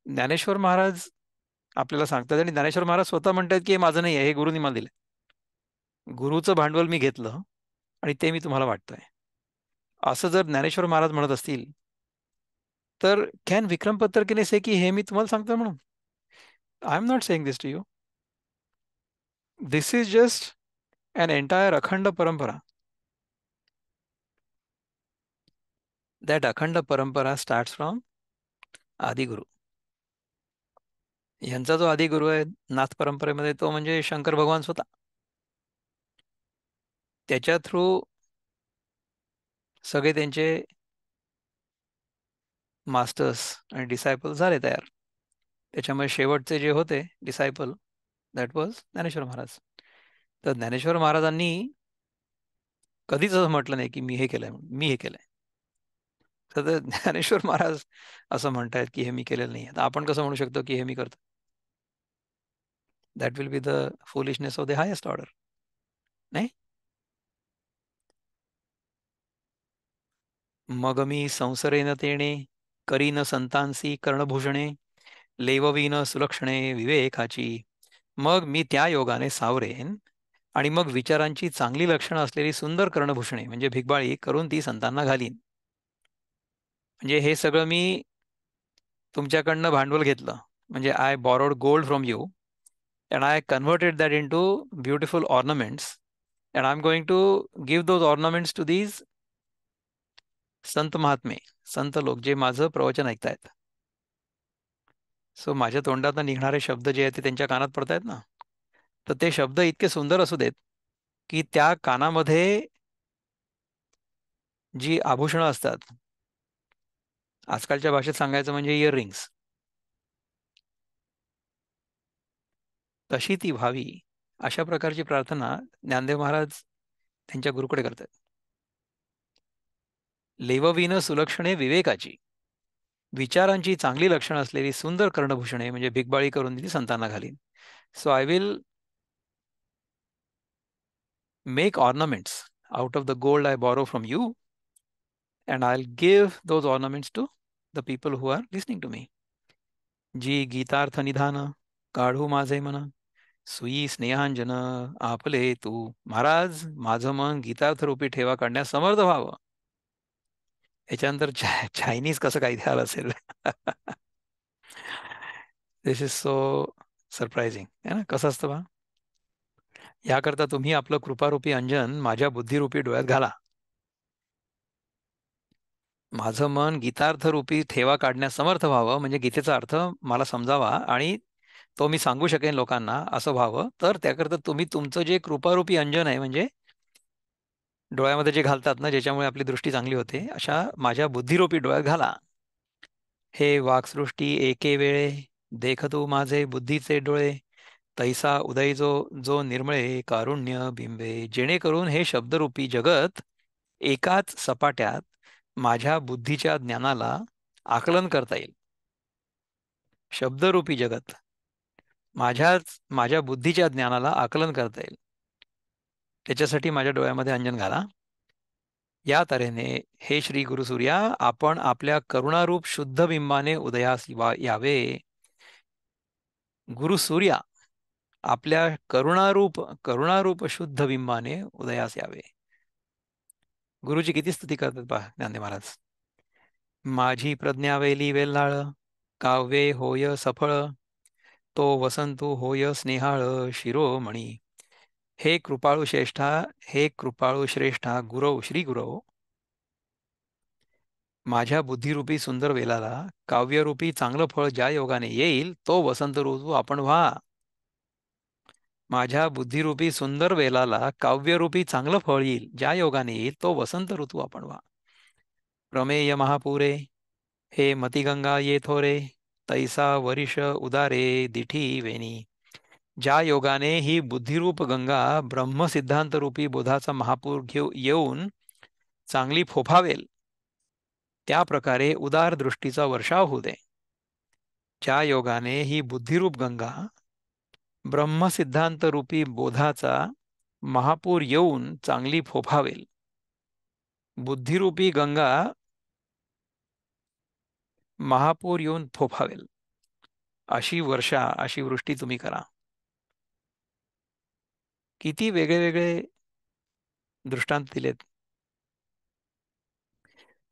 Dnyaneshwar Maharaj आपल्याला सांगतात आणि ज्ञानेश्वर महाराज स्वतः म्हणतात की हे माझं नाही आहे, हे गुरुनी मला दिलं. गुरुचं भांडवल मी घेतलं आणि ते मी तुम्हाला वाटतोय असं जर ज्ञानेश्वर महाराज म्हणत असतील तर कॅन विक्रम पत्तरकीने से की हे मी तुम्हाला सांगतोय म्हणून. I am not saying this to you. This is just an entire अखंड परंपरा. That अखंड परंपरा starts from आदिगुरु. यांचा जो आदिगुरु आहे नाथ परंपरेमध्ये तो म्हणजे शंकर भगवान स्वतः. त्याच्या थ्रू सगळे त्यांचे मास्टर्स आणि डिसायपल झाले तयार. त्याच्यामुळे शेवटचे जे होते disciple, that was Dnyaneshwar Maharaj. तर ज्ञानेश्वर महाराजांनी कधीच असं म्हटलं नाही की मी हे केलंय म्हणून, मी हे केलंय. तर ज्ञानेश्वर महाराज असं म्हणतायत की हे मी केलेलं नाही. आता आपण कसं म्हणू शकतो की हे मी करतो? That will be the foolishness of the highest order, नाही? मग मी संसरेन तेणे करीन संतांसी कर्णभूषणे लेववीन सुलक्षणे विवेकाची. मग मी त्या योगाने सावरेन आणि मग विचारांची चांगली लक्षणं असलेली सुंदर कर्णभूषणे म्हणजे भिगबाळी करून ती संतांना घालीन. म्हणजे हे सगळं मी तुमच्याकडनं भांडवल घेतलं. म्हणजे I borrowed gold from you and I converted that into beautiful ornaments and I am going to give those ornaments to these संत महात्मे, संत लोक जे माझं प्रवचन ऐकतायत. सो माझ्या तोंडातून निघणारे शब्द जे आहेत ते त्यांच्या कानात पडतायत ना. तर ते शब्द इतके सुंदर असू देत की त्या कानामध्ये जी आभूषणं असतात, आजकालच्या भाषेत सांगायचं म्हणजे इयर रिंग्स, तशी ती व्हावी अशा प्रकारची प्रार्थना ज्ञानदेव महाराज त्यांच्या गुरुकडे करतात. लेववीन सुलक्षणे विवेकाची, विचारांची चांगली लक्षणं असलेली सुंदर कर्णभूषणे म्हणजे भिगबाळी करून ती संतांना घालीन. So I will make ornaments out of the gold I borrow from you, and I'll give those ornaments to the people who are listening to me. जी गीतार्थ निधान काढू माझे मन सुई स्नेहांजन आपले तू. महाराज माझं मन गीतार्थ रूपी ठेवा काढण्यास समर्थ व्हावं. याच्यानंतर चायनीज कसं काही द्यायला असेल. दिस इज सो सरप्राइझिंग आहे ना. कसं असतं बा, याकरता तुम्ही आपलं कृपारूपी अंजन माझ्या बुद्धिरूपी डोळ्यात घाला. माझं मन गीतार्थ रूपी ठेवा काढण्यास समर्थ व्हावं म्हणजे गीतेचा अर्थ मला समजावा आणि तो मी सांगू शकेन लोकांना असं व्हावं. तर त्याकरता तुम्ही तुमचं जे कृपारूपी अंजन आहे म्हणजे डोळ्यामध्ये जे घालतात ना, ज्याच्यामुळे आपली दृष्टी चांगली होते, अशा माझ्या बुद्धिरूपी डोळ्यात घाला. हे वाक्सृष्टी एके वेळे देख तू माझे बुद्धीचे डोळे तैसा उदय जो जो निर्मळे कारुण्य बिंबे. जेणेकरून हे शब्दरूपी जगत एकाच सपाट्यात माझ्या बुद्धीच्या ज्ञानाला आकलन करता येईल. शब्दरूपी जगत माझ्या बुद्धीच्या ज्ञानाला आकलन करता येईल, त्याच्यासाठी माझ्या डोळ्यामध्ये अंजन घाला. या तऱ्हेने हे श्री गुरुसूर्या आपण आपल्या करुणारूप शुद्ध बिंबाने उदयास यावे. गुरुसूर्या आपल्या करुणारूप शुद्ध बिंबाने उदयास यावे. गुरुजी किती स्तुती करतात पहा ज्ञानदेव महाराज. माझी प्रज्ञा वेली वेल्हाळ काव्ये होय सफळ तो वसंतू होय स्नेहाळ शिरोमणी. हे कृपाळू श्रेष्ठा, हे कृपाळू श्रेष्ठा गुरव श्री गुरव, माझ्या बुद्धिरूपी सुंदर वेलाला काव्यरूपी चांगलं फळ ज्या योगाने येईल तो वसंत ऋतू आपण व्हा. माझ्या बुद्धिरूपी सुंदर वेलाला काव्यरूपी चांगलं फळ येईल ज्या योगाने येईल तो वसंत ऋतू आपण व्हा. प्रमेय महापुरे हे मतिगंगा ये थोरे तैसा वरिष उदारे दिठी वेणी. ज्या योगाने ही बुद्धिरूप गंगा ब्रह्मसिद्धांत रूपी बोधाचा महापूर येऊन चांगली फोफावेल त्या प्रकारे उदार दृष्टीचा वर्षाव होऊ दे. ज्या योगाने ही बुद्धिरूप गंगा ब्रह्मसिद्धांत रूपी बोधाचा महापूर येऊन चांगली फोफावेल. बुद्धिरूपी गंगा महापूर येऊन फोफावेल अशी वर्षा, अशी वृष्टी तुम्ही करा. किती वेगळे वेगळे दृष्टांत दिलेत.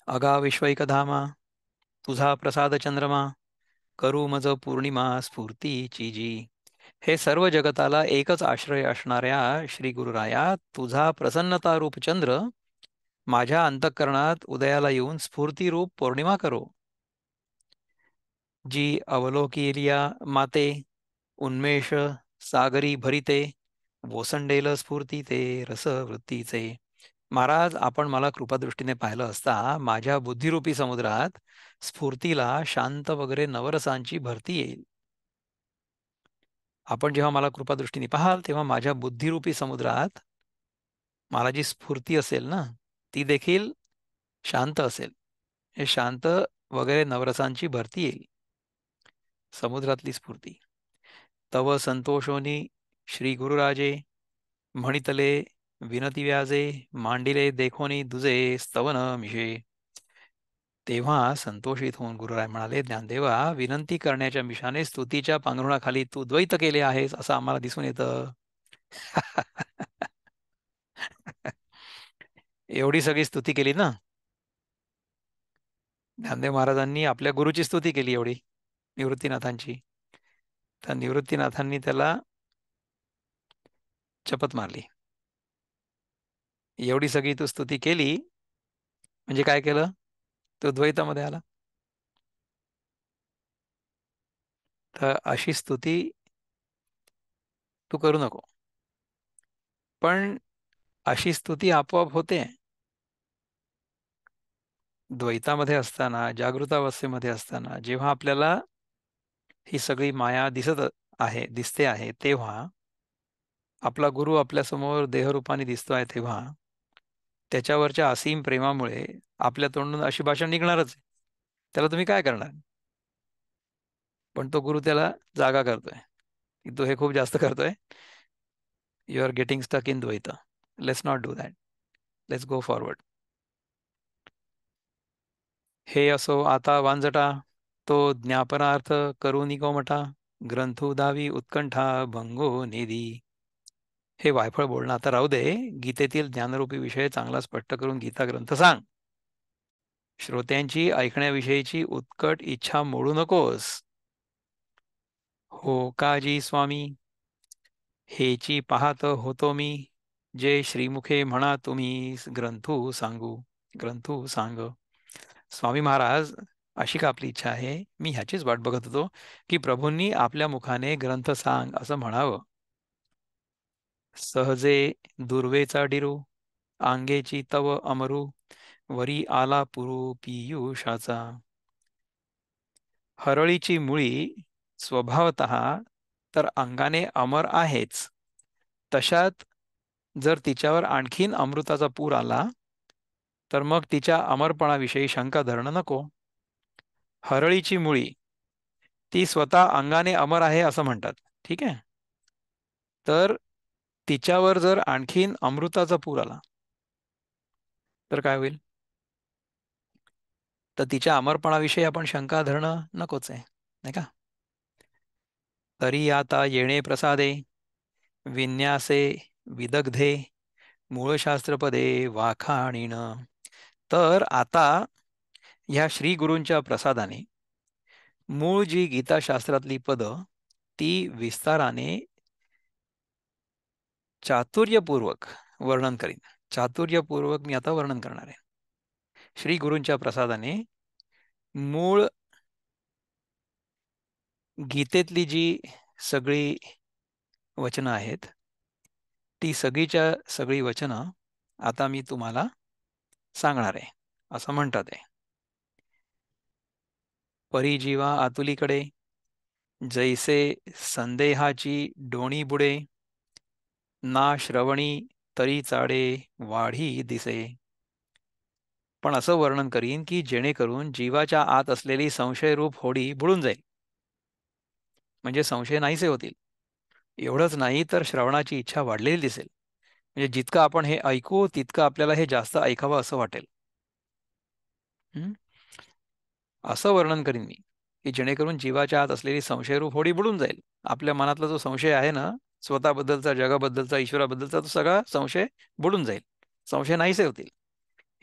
अगा विश्वैकधामा तुझा प्रसाद चंद्रमा करू मज पौर्णिमा स्फूर्तीची जी. हे सर्व जगताला एकच आश्रय असणाऱ्या श्री गुरुराया तुझा प्रसन्नता रूप चंद्र माझ्या अंतःकरणात उदयाला येऊन स्फूर्तिरूप पौर्णिमा करो. जी अवलोकिलिया माते उन्मेष सागरी भरिते ओसंडेल स्फूर्ती ते रस वृत्तीचे. महाराज, आपण मला कृपादृष्टीने पाहिलं असता माझ्या बुद्धिरूपी समुद्रात स्फूर्तीला शांत वगैरे नवरसांची भरती येईल. आपण जेव्हा मला कृपादृष्टीने पाहाल तेव्हा माझ्या बुद्धिरूपी समुद्रात मला जी स्फूर्ती असेल ना, ती देखील शांत असेल. हे शांत वगैरे नवरसांची भरती येईल. समुद्रातली स्फूर्ती. तव संतोषोनी श्री गुरुराजे म्हणितले विनती व्याजे मांडिले देखोनी दुजे स्तवन मिशे. तेव्हा संतोषित होऊन गुरुराय म्हणाले, ज्ञानदेवा, विनंती करण्याच्या मिशाने स्तुतीच्या पांघरुणाखाली तू द्वैत केले आहेस असं आम्हाला दिसून येतं. एवढी सगळी स्तुती केली ना, ज्ञानदेव महाराजांनी आपल्या गुरुची स्तुती केली एवढी, निवृत्तीनाथांची. तर निवृत्तीनाथांनी त्याला चपत मारली. एवढी सगळी तू स्तुती केली म्हणजे काय केलं? तो द्वैतामध्ये आला. तर अशी स्तुती तू करू नको. पण अशी स्तुती आपोआप होते. द्वैतामध्ये असताना, जागृतावस्थेमध्ये असताना, जेव्हा आपल्याला ही सगळी माया दिसते आहे, तेव्हा आपला गुरु आपल्यासमोर देहरूपाने दिसतो आहे, तेव्हा त्याच्यावरच्या असीम प्रेमामुळे आपल्या तोंडून अशी भाषा निघणारच आहे. त्याला तुम्ही काय करणार? पण तो गुरु त्याला जागा करतोय की तू हे खूप जास्त करतोय. You are getting stuck in द्वैता. Let's not do that. Let's go forward. हे असो आता वांजटा, तो ज्ञापनार्थ करुनी गोमटा, ग्रंथू दावी उत्कंठा भंगो निधी. हे वायफळ बोलणं आता राहू दे. गीतेतील ज्ञानरूपी विषय चांगला स्पष्ट करून गीता ग्रंथ सांग. श्रोत्यांची ऐकण्याविषयीची उत्कट इच्छा मोडू नकोस. हो काजी स्वामी, हेची पाहत होतो मी, जे श्रीमुखे म्हणा तुम्ही ग्रंथू सांगू. ग्रंथू सांग. स्वामी महाराज, अशी का आपली इच्छा आहे? मी ह्याचीच वाट बघत होतो की प्रभूंनी आपल्या मुखाने ग्रंथ सांग असं म्हणावं. सहजे दुर्वेचा डिरू, अंगेची तव अमरू, वरी आला पुरू पियुषाचा. हरळीची मुळी स्वभावत तर अंगाने अमर आहेच. तशात जर तिच्यावर आणखीन अमृताचा पूर आला तर मग तिच्या अमरपणाविषयी शंका धरणं नको. हरळीची मुळी ती स्वतः अंगाने अमर आहे असं म्हणतात, ठीक आहे. तर तिच्यावर जर आणखीन अमृताचा पूर आला तर काय होईल? तर तिच्या अमरपणाविषयी आपण शंका धरणं नकोच आहे, नाही का? तरी आता येणे प्रसादे, विन्यासे विदग्धे, मूळशास्त्रपदे वाखाणीण. तर आता ह्या श्री गुरूंच्या प्रसादाने मूळ जी गीताशास्त्रातली पद ती विस्ताराने चातुर्यपूर्वक वर्णन करीन. चातुर्यपूर्वक मी आता वर्णन करणार आहे. श्री गुरूंच्या प्रसादाने मूळ गीतेतली जी सगळी वचनं आहेत, ती सगळीच्या सगळी वचनं आता मी तुम्हाला सांगणार आहे. असं म्हणतात आहे, परिजीवा आतुलीकडे, जैसे संदेहाची डोणी बुडे, ना श्रवणी तरी चाडे वाढी दिसे. पण असं वर्णन करीन की जेणेकरून जीवाच्या आत असलेली संशयरूप होडी बुडून जाईल. म्हणजे संशय नाहीसे होतील. एवढंच नाही तर श्रवणाची इच्छा वाढलेली दिसेल. म्हणजे जितकं आपण हे ऐकू तितकं आपल्याला हे जास्त ऐकावं असं वाटेल. असं वर्णन करीन मी की जेणेकरून जीवाच्या आत असलेली संशयरूप होडी बुडून जाईल. आपल्या मनातला जो संशय आहे ना, स्वतःबद्दलचा, जगाबद्दलचा, ईश्वराबद्दलचा, तो सगळा संशय बुडून जाईल. संशय नाहीसे होतील.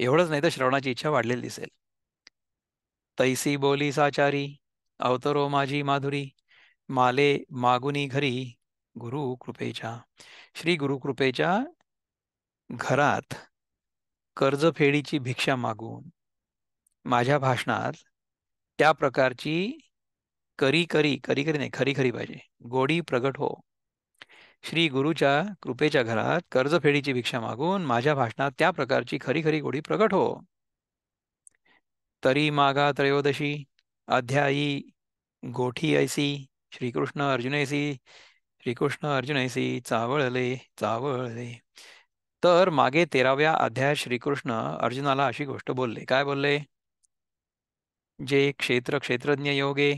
एवढंच नाही तर श्रवणाची इच्छा वाढलेली दिसेल. तैसी बोली साचारी, अवतरो माझी माधुरी, माले मागुनी घरी गुरु कृपेच्या. श्री गुरुकृपेच्या घरात कर्जफेडीची भिक्षा मागून माझ्या भाषणात त्या प्रकारची करी करी करी करी नाही, खरी खरी पाहिजे, गोडी प्रगट हो. श्री गुरुच्या कृपेच्या घरात कर्जफेडीची भिक्षा मागून माझ्या भाषणात त्या प्रकारची खरी खरी गोडी प्रकट हो. तरी मागा त्रयोदशी अध्यायी गोठी ऐसी श्रीकृष्ण अर्जुनैसी श्रीकृष्ण अर्जुनैसी चावळले चावळले. तर मागे 13व्या अध्यायात श्रीकृष्ण अर्जुनाला अशी गोष्ट बोलले. काय बोलले? जे क्षेत्र क्षेत्रज्ञ योगे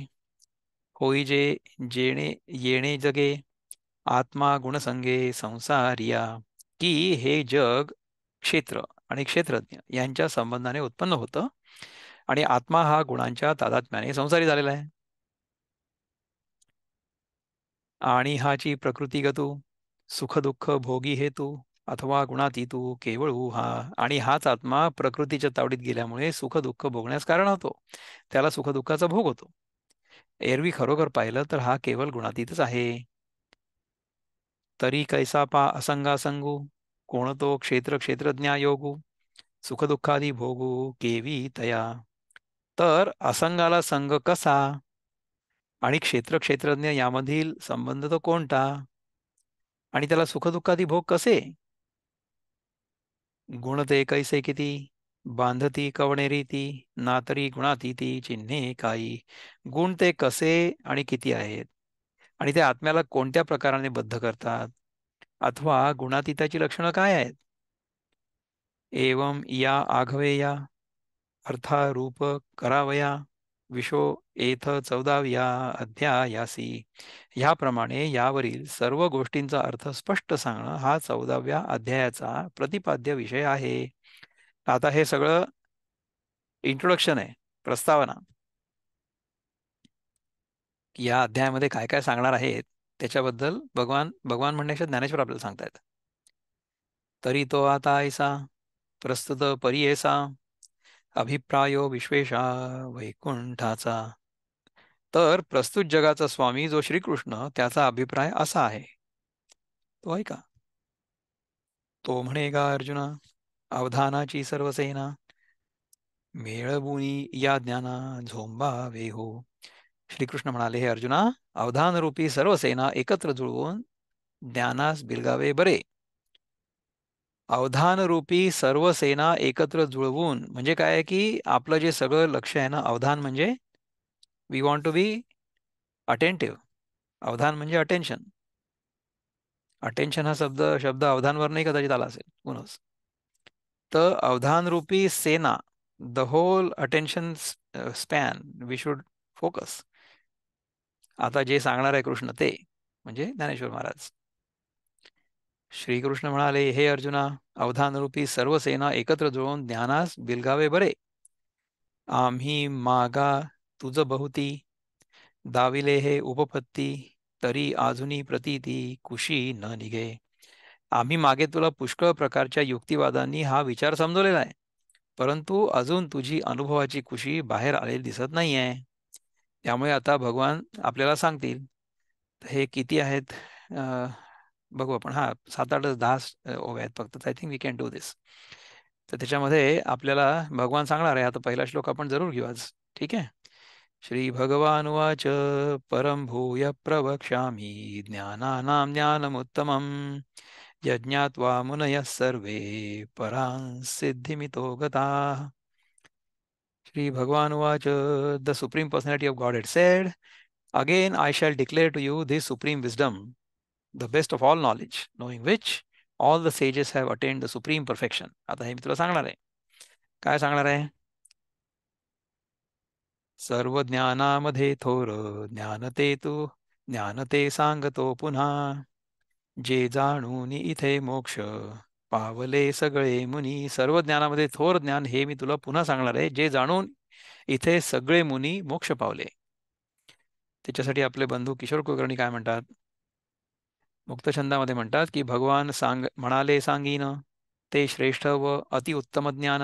होई जे जेणे येणे जगे आत्मा गुणसंगे संसारिया, की हे जग क्षेत्र आणि क्षेत्रज्ञ यांच्या संबंधाने उत्पन्न होतं आणि आत्मा हा गुणांच्या तादात्म्याने संसारी झालेला आहे. आणि हाची प्रकृती गतू सुख दुःख भोगी हेतू अथवा गुणातीतू केवळ हा. आणि हाच आत्मा प्रकृतीच्या तावडीत गेल्यामुळे सुख दुःख भोगण्यास कारण होतो. त्याला सुख दुःखाचा भोग होतो. एरवी खरोखर पाहिलं तर हा केवळ गुणातीतच आहे. तरी कैसा पा असंगासंगू कोणतो क्षेत्र क्षेत्रज्ञा योगू सुखदुःखादी भोगू केवी तया. तर असंगाला संग कसा आणि क्षेत्र क्षेत्रज्ञ यामधील संबंध तो कोणता आणि त्याला सुखदुःखादी भोग कसे? गुण ते कैसे किती बांधती कवणे रीती ना तरी गुणातीती चिन्हे काही. गुण ते कसे आणि किती आहेत आणि ते आत्म्याला कोणत्या प्रकाराने बद्ध करतात अथवा गुणातीताची लक्षणं काय आहेत? एवं या आघवेया अर्थारूप करावया विशो एथ 14व्या अध्यायासी. ह्याप्रमाणे यावरील सर्व गोष्टींचा अर्थ स्पष्ट सांगणं हा 14व्या अध्यायाचा प्रतिपाद्य विषय आहे. आता हे सगळं इंट्रोडक्शन आहे, प्रस्तावना. या अध्यायामध्ये काय काय सांगणार आहेत त्याच्याबद्दल भगवान भगवान म्हणण्याच्या ज्ञानेश्वर आपल्याला सांगतायत. तरी तो आता ऐसा प्रस्तुत परी ऐसा अभिप्रायो विश्वेशा वैकुंठाचा. तर प्रस्तुत जगाचा स्वामी जो श्रीकृष्ण त्याचा अभिप्राय असा आहे, तो ऐका. तो म्हणे गा अर्जुना अवधानाची सर्व सेना मेळबुनी या ज्ञाना झोंबावे हो. श्रीकृष्ण म्हणाले, हे अर्जुना, अवधानरूपी सर्व सेना एकत्र जुळवून ज्ञानास बिलगावे बरे. अवधानरूपी सर्व सेना एकत्र जुळवून म्हणजे काय आहे की आपलं जे सगळं लक्ष आहे ना, अवधान म्हणजे we want to be attentive. अवधान म्हणजे अटेन्शन. अटेन्शन हा शब्द अवधानवर नाही कदाचित आला असेल, कोणच. तर अवधानरूपी सेना, the whole attention span we should focus. आता जे सांगणार आहे कृष्ण ते म्हणजे ज्ञानेश्वर महाराज. श्रीकृष्ण म्हणाले, हे अर्जुना, अवधानरूपी सर्व सेना एकत्र जुळवून ज्ञानास बिलगावे बरे. आम्ही मागा तुझ बहुती दाविले हे उपपत्ती तरी अजूनी प्रतीती कुशी न निघे. आम्ही मागे तुला पुष्कळ प्रकारच्या युक्तिवादांनी हा विचार समजवलेला आहे, परंतु अजून तुझी अनुभवाची कुशी बाहेर आलेली दिसत नाहीये. त्यामुळे आता भगवान आपल्याला सांगतील. हे किती आहेत बघू आपण. हा 7, 8, 10 ओव्या आहेत फक्त. I think we can do this. तर त्याच्यामध्ये आपल्याला भगवान सांगणार आहे. आता पहिला श्लोक आपण जरूर घेऊ आज. ठीक आहे. श्री भगवान उवाच परम भूय प्रवक्ष्यामि ज्ञानानां ज्ञानमुत्तमं यज्ञात्वा मुनयः सर्वे परां सिद्धिमितो गताः. Shri Bhagavan Uvacha, the Supreme Personality of Godhead said, again I shall declare to you this supreme wisdom, the best of all knowledge, knowing which all the sages have attained the supreme perfection. आता हे मी तुला सांगणार आहे. काय सांगणार आहे? सर्व ज्ञानामध्ये थोर ज्ञान ते सांगतो पुन्हा जे जाणून इथे मोक्ष पावले सगळे मुनी. सर्व ज्ञानामध्ये थोर ज्ञान हे मी तुला पुन्हा सांगणार आहे, जे जाणून इथे सगळे मुनी मोक्ष पावले. त्याच्यासाठी आपले बंधू किशोर कुलकर्णी काय म्हणतात? मुक्तछंदामध्ये म्हणतात की भगवान म्हणाले सांगीन ते श्रेष्ठ व अतिउत्तम ज्ञान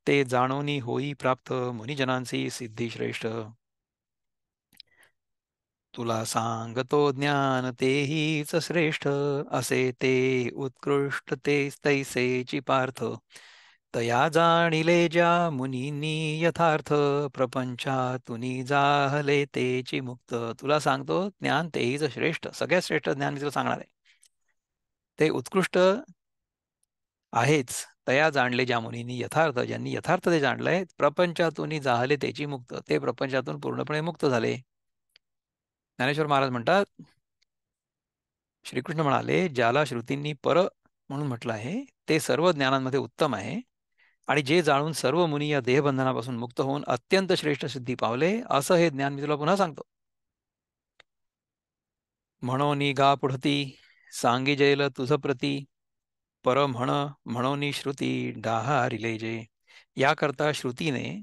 ते जाणोनी होई प्राप्त मुनिजनांसी सिद्धी श्रेष्ठ. तुला सांगतो ज्ञान तेहीच श्रेष्ठ असे ते उत्कृष्ट ते तैसेची पार्थ तया जाणिले ज्या मुनींनी यथार्थ प्रपंचातुनी जाहले तेची मुक्त. तुला सांगतो ज्ञान तेहीच श्रेष्ठ, सगळ्यात श्रेष्ठ ज्ञान मी तुला सांगणार आहे. ते उत्कृष्ट आहेच तया जाणले ज्या मुनींनी यथार्थ, ज्यांनी यथार्थ ते जाणलंय, प्रपंचातून जाहले त्याची मुक्त, ते प्रपंचातून पूर्णपणे मुक्त झाले. ज्ञानेश्वर महाराज म्हणतात, श्रीकृष्ण म्हणाले, ज्याला श्रुतींनी पर म्हणून म्हटलं आहे ते सर्व ज्ञानांमध्ये उत्तम आहे, आणि जे जाणून सर्व मुनी या देहबंधनापासून मुक्त होऊन अत्यंत श्रेष्ठ सिद्धी पावले, असं हे ज्ञान मी तुला पुन्हा सांगतो. म्हणोनी गा पुढती सांगी जैल तुझ प्रती, पर म्हणोनी श्रुती डाहा रिले जे. याकरता श्रुतीने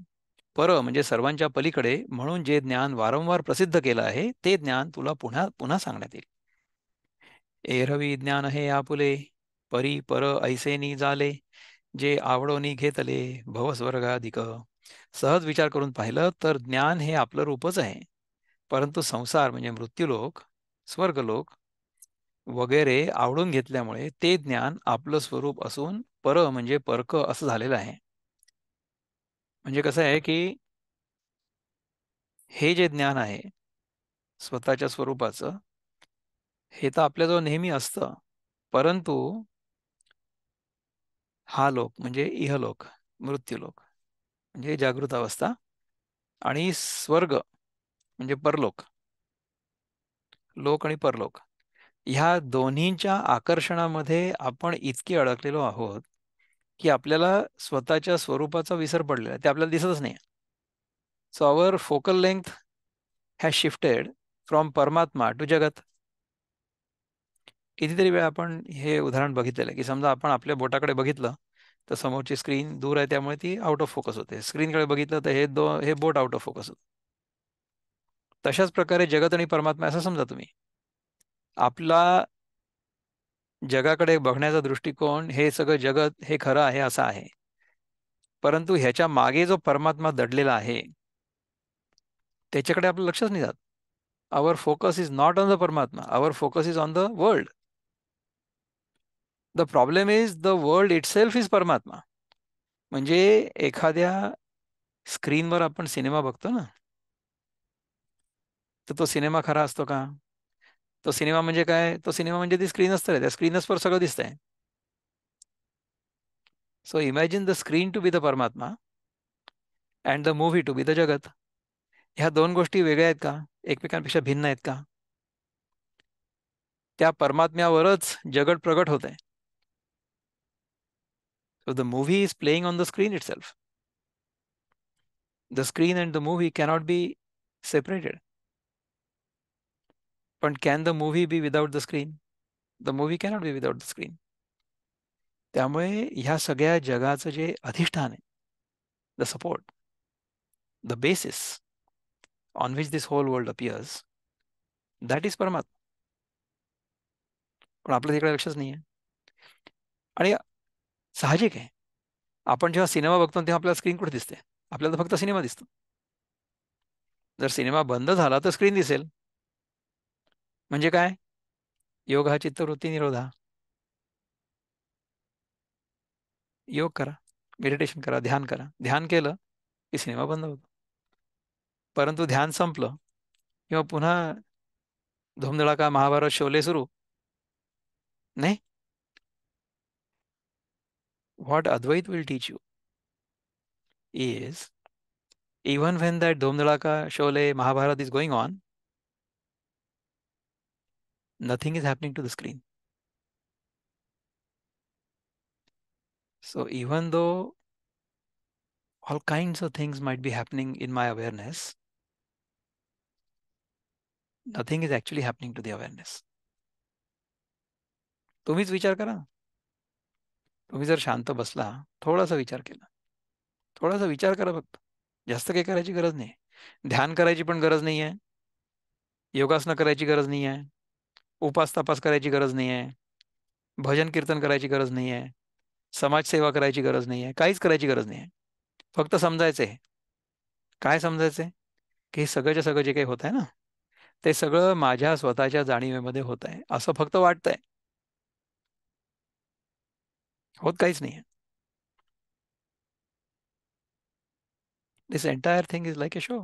पर म्हणजे सर्वांच्या पलीकडे म्हणून जे ज्ञान वारंवार प्रसिद्ध केलं आहे, ते ज्ञान तुला पुन्हा पुन्हा सांगण्यात येईल. एरवी ज्ञान हे आपुले, परी पर ऐसेनी झाले, जे आवडोनी घेतले भवस्वर्गाधिक. सहज विचार करून पाहिलं तर ज्ञान हे आपलं रूपच आहे, परंतु संसार म्हणजे मृत्यूलोक, स्वर्गलोक वगैरे आवडून घेतल्यामुळे ते ज्ञान आपलं स्वरूप असून पर म्हणजे परक असं झालेलं आहे. म्हणजे कसं आहे की हे जे ज्ञान आहे स्वतःच्या स्वरूपाचं, हे तर आपल्याजवळ नेहमी असतं, परंतु हा लोक म्हणजे इहलोक, मृत्यूलोक म्हणजे जागृत अवस्था, आणि स्वर्ग म्हणजे परलोक, लोक आणि परलोक, ह्या दोन्हींच्या आकर्षणामध्ये आपण इतके अडकलेलो आहोत की आपल्याला स्वतःच्या स्वरूपाचा विसर पडलेला आहे, ते आपल्याला दिसतच नाही. So our focal length has shifted from परमात्मा टू जगत. कितीतरी वेळा आपण हे उदाहरण बघितलेलं आहे की समजा आपण आपल्या बोटाकडे बघितलं तर समोरची स्क्रीन दूर आहे, त्यामुळे ती आउट ऑफ फोकस होते. स्क्रीनकडे बघितलं तर हे बोट आउट ऑफ फोकस होतं. तशाच प्रकारे जगत आणि परमात्मा असं समजा तुम्ही. आपला जगाकडे बघण्याचा दृष्टिकोन, हे सगळं जगत हे खरं आहे असं आहे, परंतु ह्याच्या मागे जो परमात्मा दडलेला आहे त्याच्याकडे आपलं लक्षच नाही जात. Our focus is not on the Paramatma, our focus is on the world. The problem is the world itself is Paramatma. म्हणजे एखाद्या स्क्रीनवर आपण सिनेमा बघतो ना, तर तो सिनेमा खरा असतो का? तो सिनेमा म्हणजे काय? तो सिनेमा म्हणजे ती स्क्रीन असतं, त्या स्क्रीनवर सगळं दिसतंय. So imagine the screen to be the Paramatma and the movie to be the jagat. ह्या दोन गोष्टी वेगळ्या आहेत का? एकमेकांपेक्षा भिन्न आहेत का? त्या परमात्म्यावरच जगत प्रगट होत आहे. So the movie is playing on the screen itself. The screen and the movie cannot be separated. पण can the movie be without the screen? The movie cannot be without the screen. त्यामुळे ह्या सगळ्या जगाचं जे अधिष्ठान आहे, the support, the basis on which this whole world appears, that is Paramatma. पण आपलं तिकडे लक्षच नाही आहे. आणि साहजिक आहे, आपण जेव्हा सिनेमा बघतो तेव्हा आपल्याला स्क्रीन कुठे दिसते? आपल्याला फक्त सिनेमा दिसतो. जर सिनेमा बंद झाला तर स्क्रीन दिसेल. म्हणजे काय? योग हा चित्तवृत्ती निरोधा. योग करा, मेडिटेशन करा, ध्यान करा. ध्यान केलं की सिनेमा बंद होतो. परंतु ध्यान संपलं किंवा पुन्हा धूमधडाका, महाभारत, शोले सुरू. नाही. What Advaita will teach you is, even when that Dhumdalaka, Sholay, Mahabharata is going on, nothing is happening to the screen. So even though all kinds of things might be happening in my awareness, nothing is actually happening to the awareness. तुम्हीच विचार करा. तुम्ही जर शांत बसला, थोडासा विचार केला, थोडासा विचार करा फक्त. जास्त काही करायची गरज नाही. ध्यान करायची पण गरज नाही आहे. योगासनं करायची गरज नाही आहे. उपास तपास करायची गरज नाही आहे. भजन कीर्तन करायची गरज नाही आहे. समाजसेवा करायची गरज नाही आहे. काहीच करायची गरज नाही आहे. फक्त समजायचंय. काय समजायचंय? की हे सगळंच्या सगळं जे काही होत आहे ना, ते सगळं माझ्या स्वतःच्या जाणीवेमध्ये होत आहे असं फक्त वाटतंय. होत काहीच नाही. This entire thing is like a show.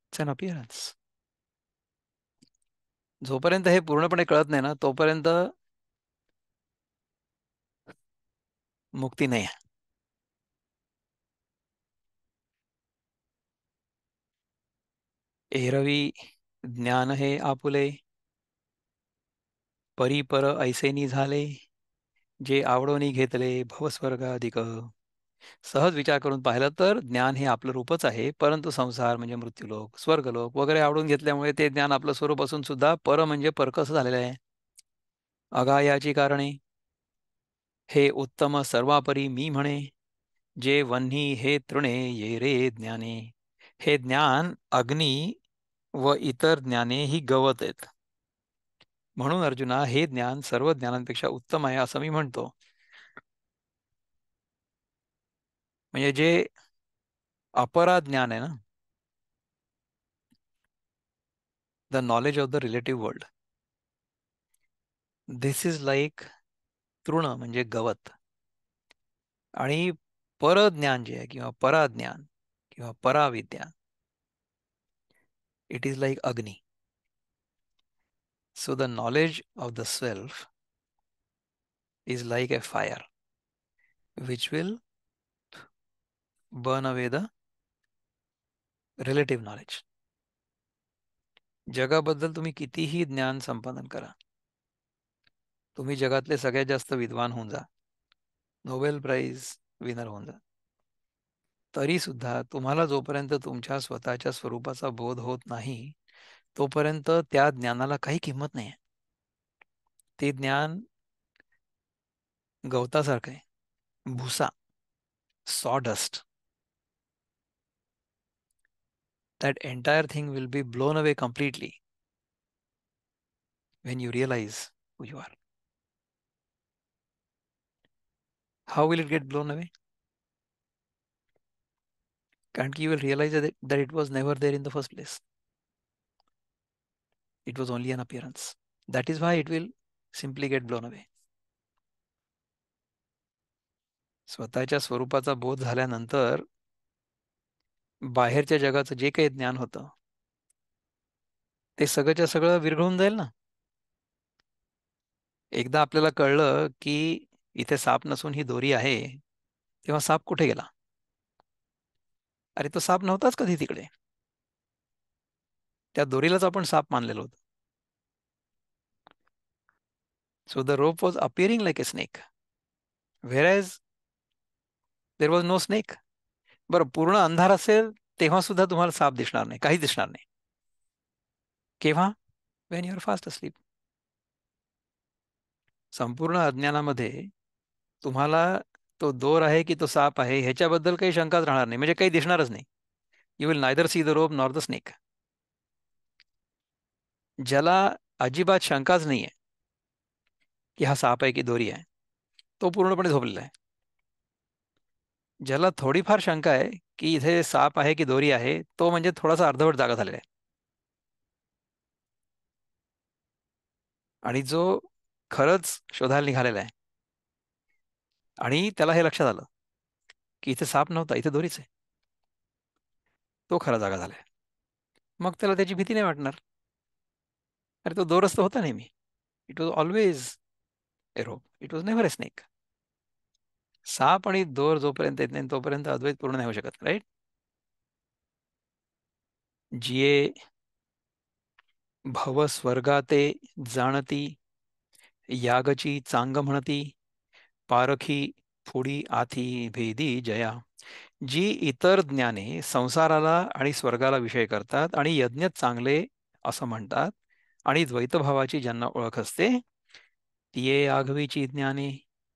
It's an appearance. जोपर्यंत हे पूर्णपणे कळत नाही ना, तोपर्यंत मुक्ती नाही आहे. एरवी ज्ञान हे आपुले, परीपर ऐसेनी झाले, जे आवडोनी घेतले भवस्वर्ग अधिक. सहज विचार करून पाहिलं तर ज्ञान हे आपलं रूपच आहे, परंतु संसार म्हणजे मृत्यूलोक, स्वर्गलोक वगैरे आवडून घेतल्यामुळे ते ज्ञान आपलं स्वरूप असून सुद्धा पर म्हणजे परकस झालेलं आहे. अगायाची कारणे हे उत्तम सर्वापरी मी म्हणे, जे वन्ही हे तृणे ये रे ज्ञाने. हे ज्ञान अग्नी व इतर ज्ञाने ही गवत आहेत. म्हणून अर्जुना, हे ज्ञान सर्व ज्ञानांपेक्षा उत्तम आहे असं मी म्हणतो. म्हणजे जे अपरा ज्ञान आहे ना, the knowledge of the relative world, this is like तृण म्हणजे गवत. आणि परज्ञान जे आहे किंवा पराज्ञान किंवा पराविद्या, इट इज लाईक अग्नी. So the knowledge of the self is like A fire which will burn away the relative knowledge. जगाबद्दल तुम्ही कितीही ज्ञान संपादन करा, तुम्ही जगातले सगळ्यात जास्त विद्वान होऊन जा, नोबेल प्राइज विनर होऊन जा, तरी सुद्धा तुम्हाला जोपर्यंत तुमच्या स्वतःच्या स्वरूपाचा बोध होत नाही, तोपर्यंत त्या ज्ञानाला काही किंमत नाही. ते ज्ञान गवतासारखं आहे, भुसा, sawdust. That entire thing will be blown away completely when you realize who you are. How will it get blown away? Can't you will realize that it was never there in the first place. It was only an appearance. That is why it will simply get blown away. स्वतःच्या स्वरूपाचा बोध झाल्यानंतर बाहेरच्या जगाचं जे काही ज्ञान होतं ते सगळंच्या सगळं विरघळून जाईल ना. एकदा आपल्याला कळलं की इथे साप नसून ही दोरी आहे, तेव्हा साप कुठे गेला? अरे तो साप नव्हताच कधी तिकडे, त्या दोरीलाच आपण साप मानलेलो होतो. So the rope was appearing like a snake, whereas there was no snake. बरं, पूर्ण अंधार असेल तेव्हा सुद्धा तुम्हाला साप दिसणार नाही, काही दिसणार नाही. केव्हा? Wien your fast asleep. संपूर्ण अज्ञानामध्ये तुम्हाला तो दोर आहे की तो साप आहे ह्याच्याबद्दल काही शंकाच राहणार नाही, म्हणजे काही दिसणारच नाही. You will neither see the rope nor the snake. ज्याला अजिबात शंकाच नाहीये की हा साप आहे की दोरी आहे, तो पूर्णपणे झोपलेला आहे. ज्याला थोडीफार शंका आहे की इथे साप आहे की दोरी आहे, तो म्हणजे थोडासा अर्धवट जागा झालेला आहे. आणि जो खरंच शोधायला निघालेला आहे आणि त्याला हे लक्षात आलं की इथे साप नव्हता, इथे दोरीच आहे, तो खरा जागा झालाय. मग त्याला त्याची भीती नाही वाटणार. अरे तो दोरच तर होता नेहमी. It was always a rope, it was never a snake. साप आणि दोर जोपर्यंत येत नाही तोपर्यंत अद्वैत पूर्ण नाही होऊ शकत, राईट? जिये भव स्वर्गाते जाणती, यागची चांग म्हणती, पारखी फुडी आथी भेदी जया. जी इतर ज्ञाने संसाराला आणि स्वर्गाला विषय करतात आणि यज्ञ चांगले असं म्हणतात आणि द्वैतभावाची ज्यांना ओळख असते, तिये आघवीची ज्ञाने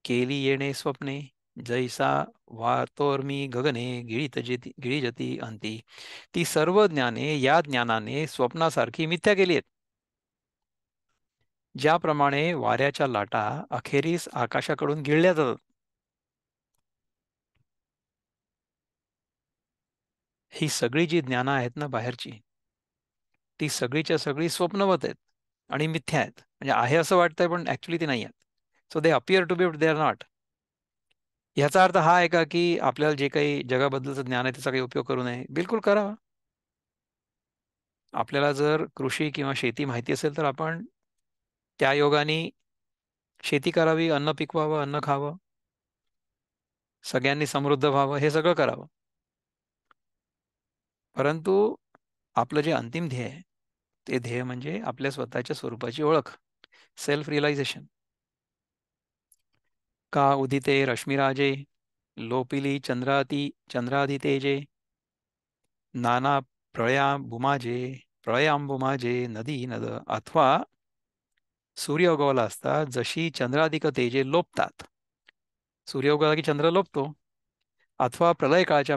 केली येणे स्वप्ने, जैसा वातोर्मी गगने गिळिजती अंती. ती सर्व ज्ञाने या ज्ञानाने स्वप्नासारखी मिथ्या केली आहेत. ज्याप्रमाणे वाऱ्याच्या लाटा अखेरीस आकाशाकडून गिळल्या जातात, ही सगळी जी ज्ञानं आहेत ना बाहेरची, ती सगळीच्या सगळी स्वप्नवत आहेत आणि मिथ्या आहेत. म्हणजे आहे असं वाटतंय पण ऍक्च्युली ती नाही आहेत. So they appear to be but they are not. ह्याचा अर्थ हा आहे का की आपल्याला जे काही जगाबद्दलचं ज्ञान आहे त्याचा काही उपयोग करू नये? बिलकुल करावा. आपल्याला जर कृषी किंवा शेती माहिती असेल तर आपण त्या योगाने शेती करावी, अन्न पिकवावं, अन्न खावं. सगळ्यांनी समृद्ध व्हावं, हे सगळं करावं. परंतु आपलं जे अंतिम ध्येय आहे, ते ध्येय म्हणजे आपल्या स्वतःच्या स्वरूपाची ओळख, सेल्फ रिअलायझेशन. का उदिते रश्मिराजे, लोपिली चंद्रादितेजे, नाना प्रळयांबुमाजे नदी नद, अथवा सूर्य उगवला असता जशी चंद्राधिक तेजे लोपतात, सूर्य उगवला की चंद्र लोपतो. अथवा प्रलय काळाच्या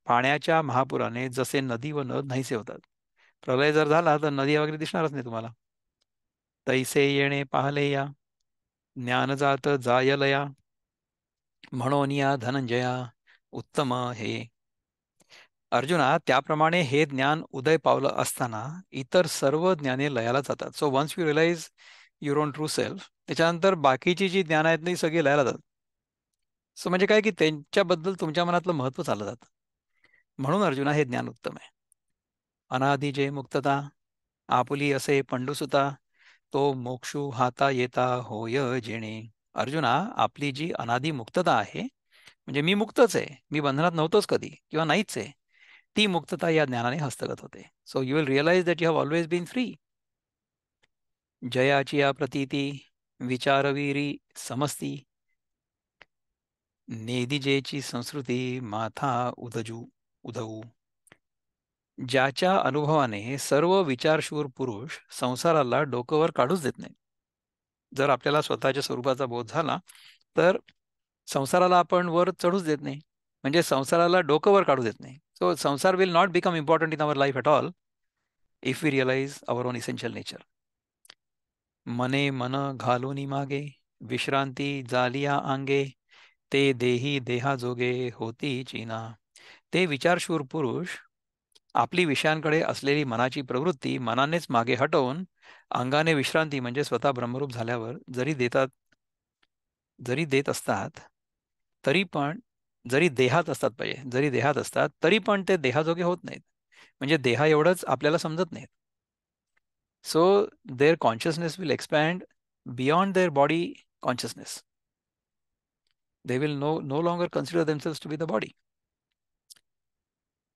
पाण्याच्या महापुराने जसे नदी व नद नाहीसे होतात. प्रलय जर झाला तर नदी वगैरे दिसणारच नाही तुम्हाला. तैसे येणे पाहले या, ज्ञानजात जायलया, म्हणून या धनंजया उत्तम हे. अर्जुना, त्याप्रमाणे हे ज्ञान उदय पावलं असताना इतर सर्व ज्ञाने लयाला जातात. So once you realise your own true self, त्याच्यानंतर बाकीची जी ज्ञान आहेत ती सगळी लयाला जातात. सो म्हणजे काय की त्यांच्याबद्दल तुमच्या मनातलं महत्त्व चाललं जातं. म्हणून अर्जुना, हे ज्ञान उत्तम आहे. अनादि जे मुक्तता, आपुली असे पंडुसुता, तो मोक्षू हाता येता होय जेणे. अर्जुना, आपली जी अनादि मुक्तता आहे, म्हणजे मी मुक्तच आहे, मी बंधनात नव्हतोच कधी किंवा नाहीच आहे, ती मुक्तता या ज्ञानाने हस्तगत होते. So you will realise that you have always been free. जयाची या प्रतीती, विचारवीरी समस्ती, नेदिजेची संस्कृती माथा उधवू. ज्याच्या अनुभवाने सर्व विचारशूर पुरुष संसाराला डोकंवर काढूच देत नाही. जर आपल्याला स्वतःच्या स्वरूपाचा बोध झाला तर संसाराला आपण वर चढूच देत नाही, म्हणजे संसाराला डोकं वर काढू देत नाही. So samsara will not become important in our life at all if we realise our own essential nature. मने मन घालूनी मागे, विश्रांती जालिया अंगे, ते देही देहाजोगे होती चीना. ते विचारशूर पुरुष आपली विषयांकडे असलेली मनाची प्रवृत्ती मनानेच मागे हटवून अंगाने विश्रांती म्हणजे स्वतः ब्रह्मरूप झाल्यावर जरी देत असतात, तरी पण जरी देहात असतात तरी पण ते देहाजोगे होत नाहीत, म्हणजे देहा एवढंच आपल्याला समजत नाहीत. So their consciousness will expand beyond their body consciousness. They will no longer consider themselves to be the body.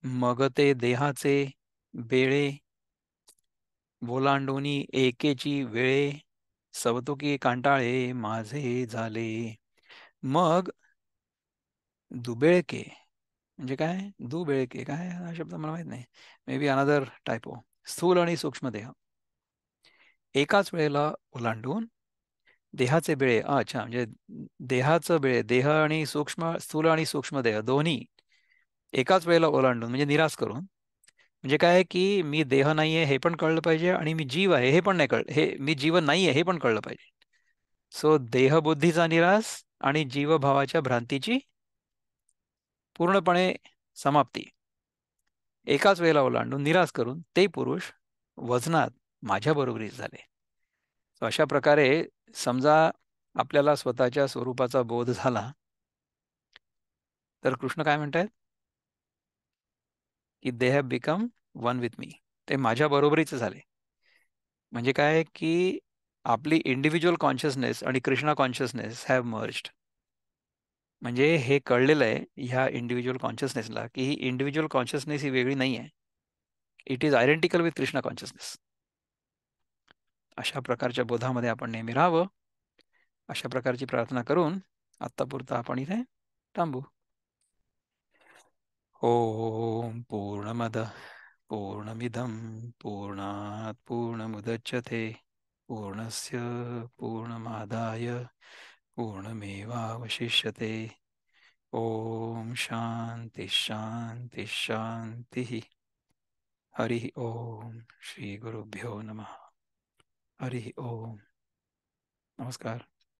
मग ते देहाचे बेळे ओलांडूनी एकेची वेळे, सवतुकी कांटाळे माझे झाले. मग दुबेळके म्हणजे काय, दुबेळके काय हा शब्द मला माहित नाही, मे बी अनदर टायपो. स्थूल आणि सूक्ष्म देह एकाच वेळेला ओलांडून देहाचे बेळे, अच्छा म्हणजे देहाचं बेळे, देह आणि स्थूल आणि सूक्ष्म देह दोन्ही एकाच वेळेला ओलांडून म्हणजे निराश करून, म्हणजे काय की मी देह नाहीये हे पण कळलं पाहिजे आणि मी जीव आहे हे पण नाही कळलं, हे मी जीवन नाहीये हे पण कळलं पाहिजे. सो देहबुद्धीचा निराश आणि जीवभावाच्या भ्रांतीची पूर्णपणे समाप्ती एकाच वेळेला ओलांडून निराश करून ते पुरुष वजनात माझ्या बरोबरीचे झाले. अशा प्रकारे समजा आपल्याला स्वतःच्या स्वरूपाचा बोध झाला तर कृष्ण काय म्हणतायत की they have become one with me, ते माझ्या बरोबरीचे झाले. म्हणजे काय की आपली इंडिव्हिज्युअल कॉन्शियसनेस आणि कृष्णा कॉन्शियसनेस हॅव मर्ज्ड. म्हणजे हे कळलेलं आहे ह्या इंडिव्हिज्युअल कॉन्शियसनेसला की ही इंडिव्हिज्युअल कॉन्शियसनेस ही वेगळी नाही आहे, it is identical with Krishna consciousness. अशा प्रकारच्या बोधामध्ये आपण नेहमी राहावं, अशा प्रकारची प्रार्थना करून आत्तापुरता आपण इथे थांबू. ओम पूर्णमद पूर्णमिदं पूर्णात् पूर्णमुदच्यते पूर्णस्य पूर्णमादाय पूर्णमेवावशिष्यते. ओम शांति शांति शांति. हरि ओम. श्री गुरुभ्यो नमः. हरि ओम. नमस्कार.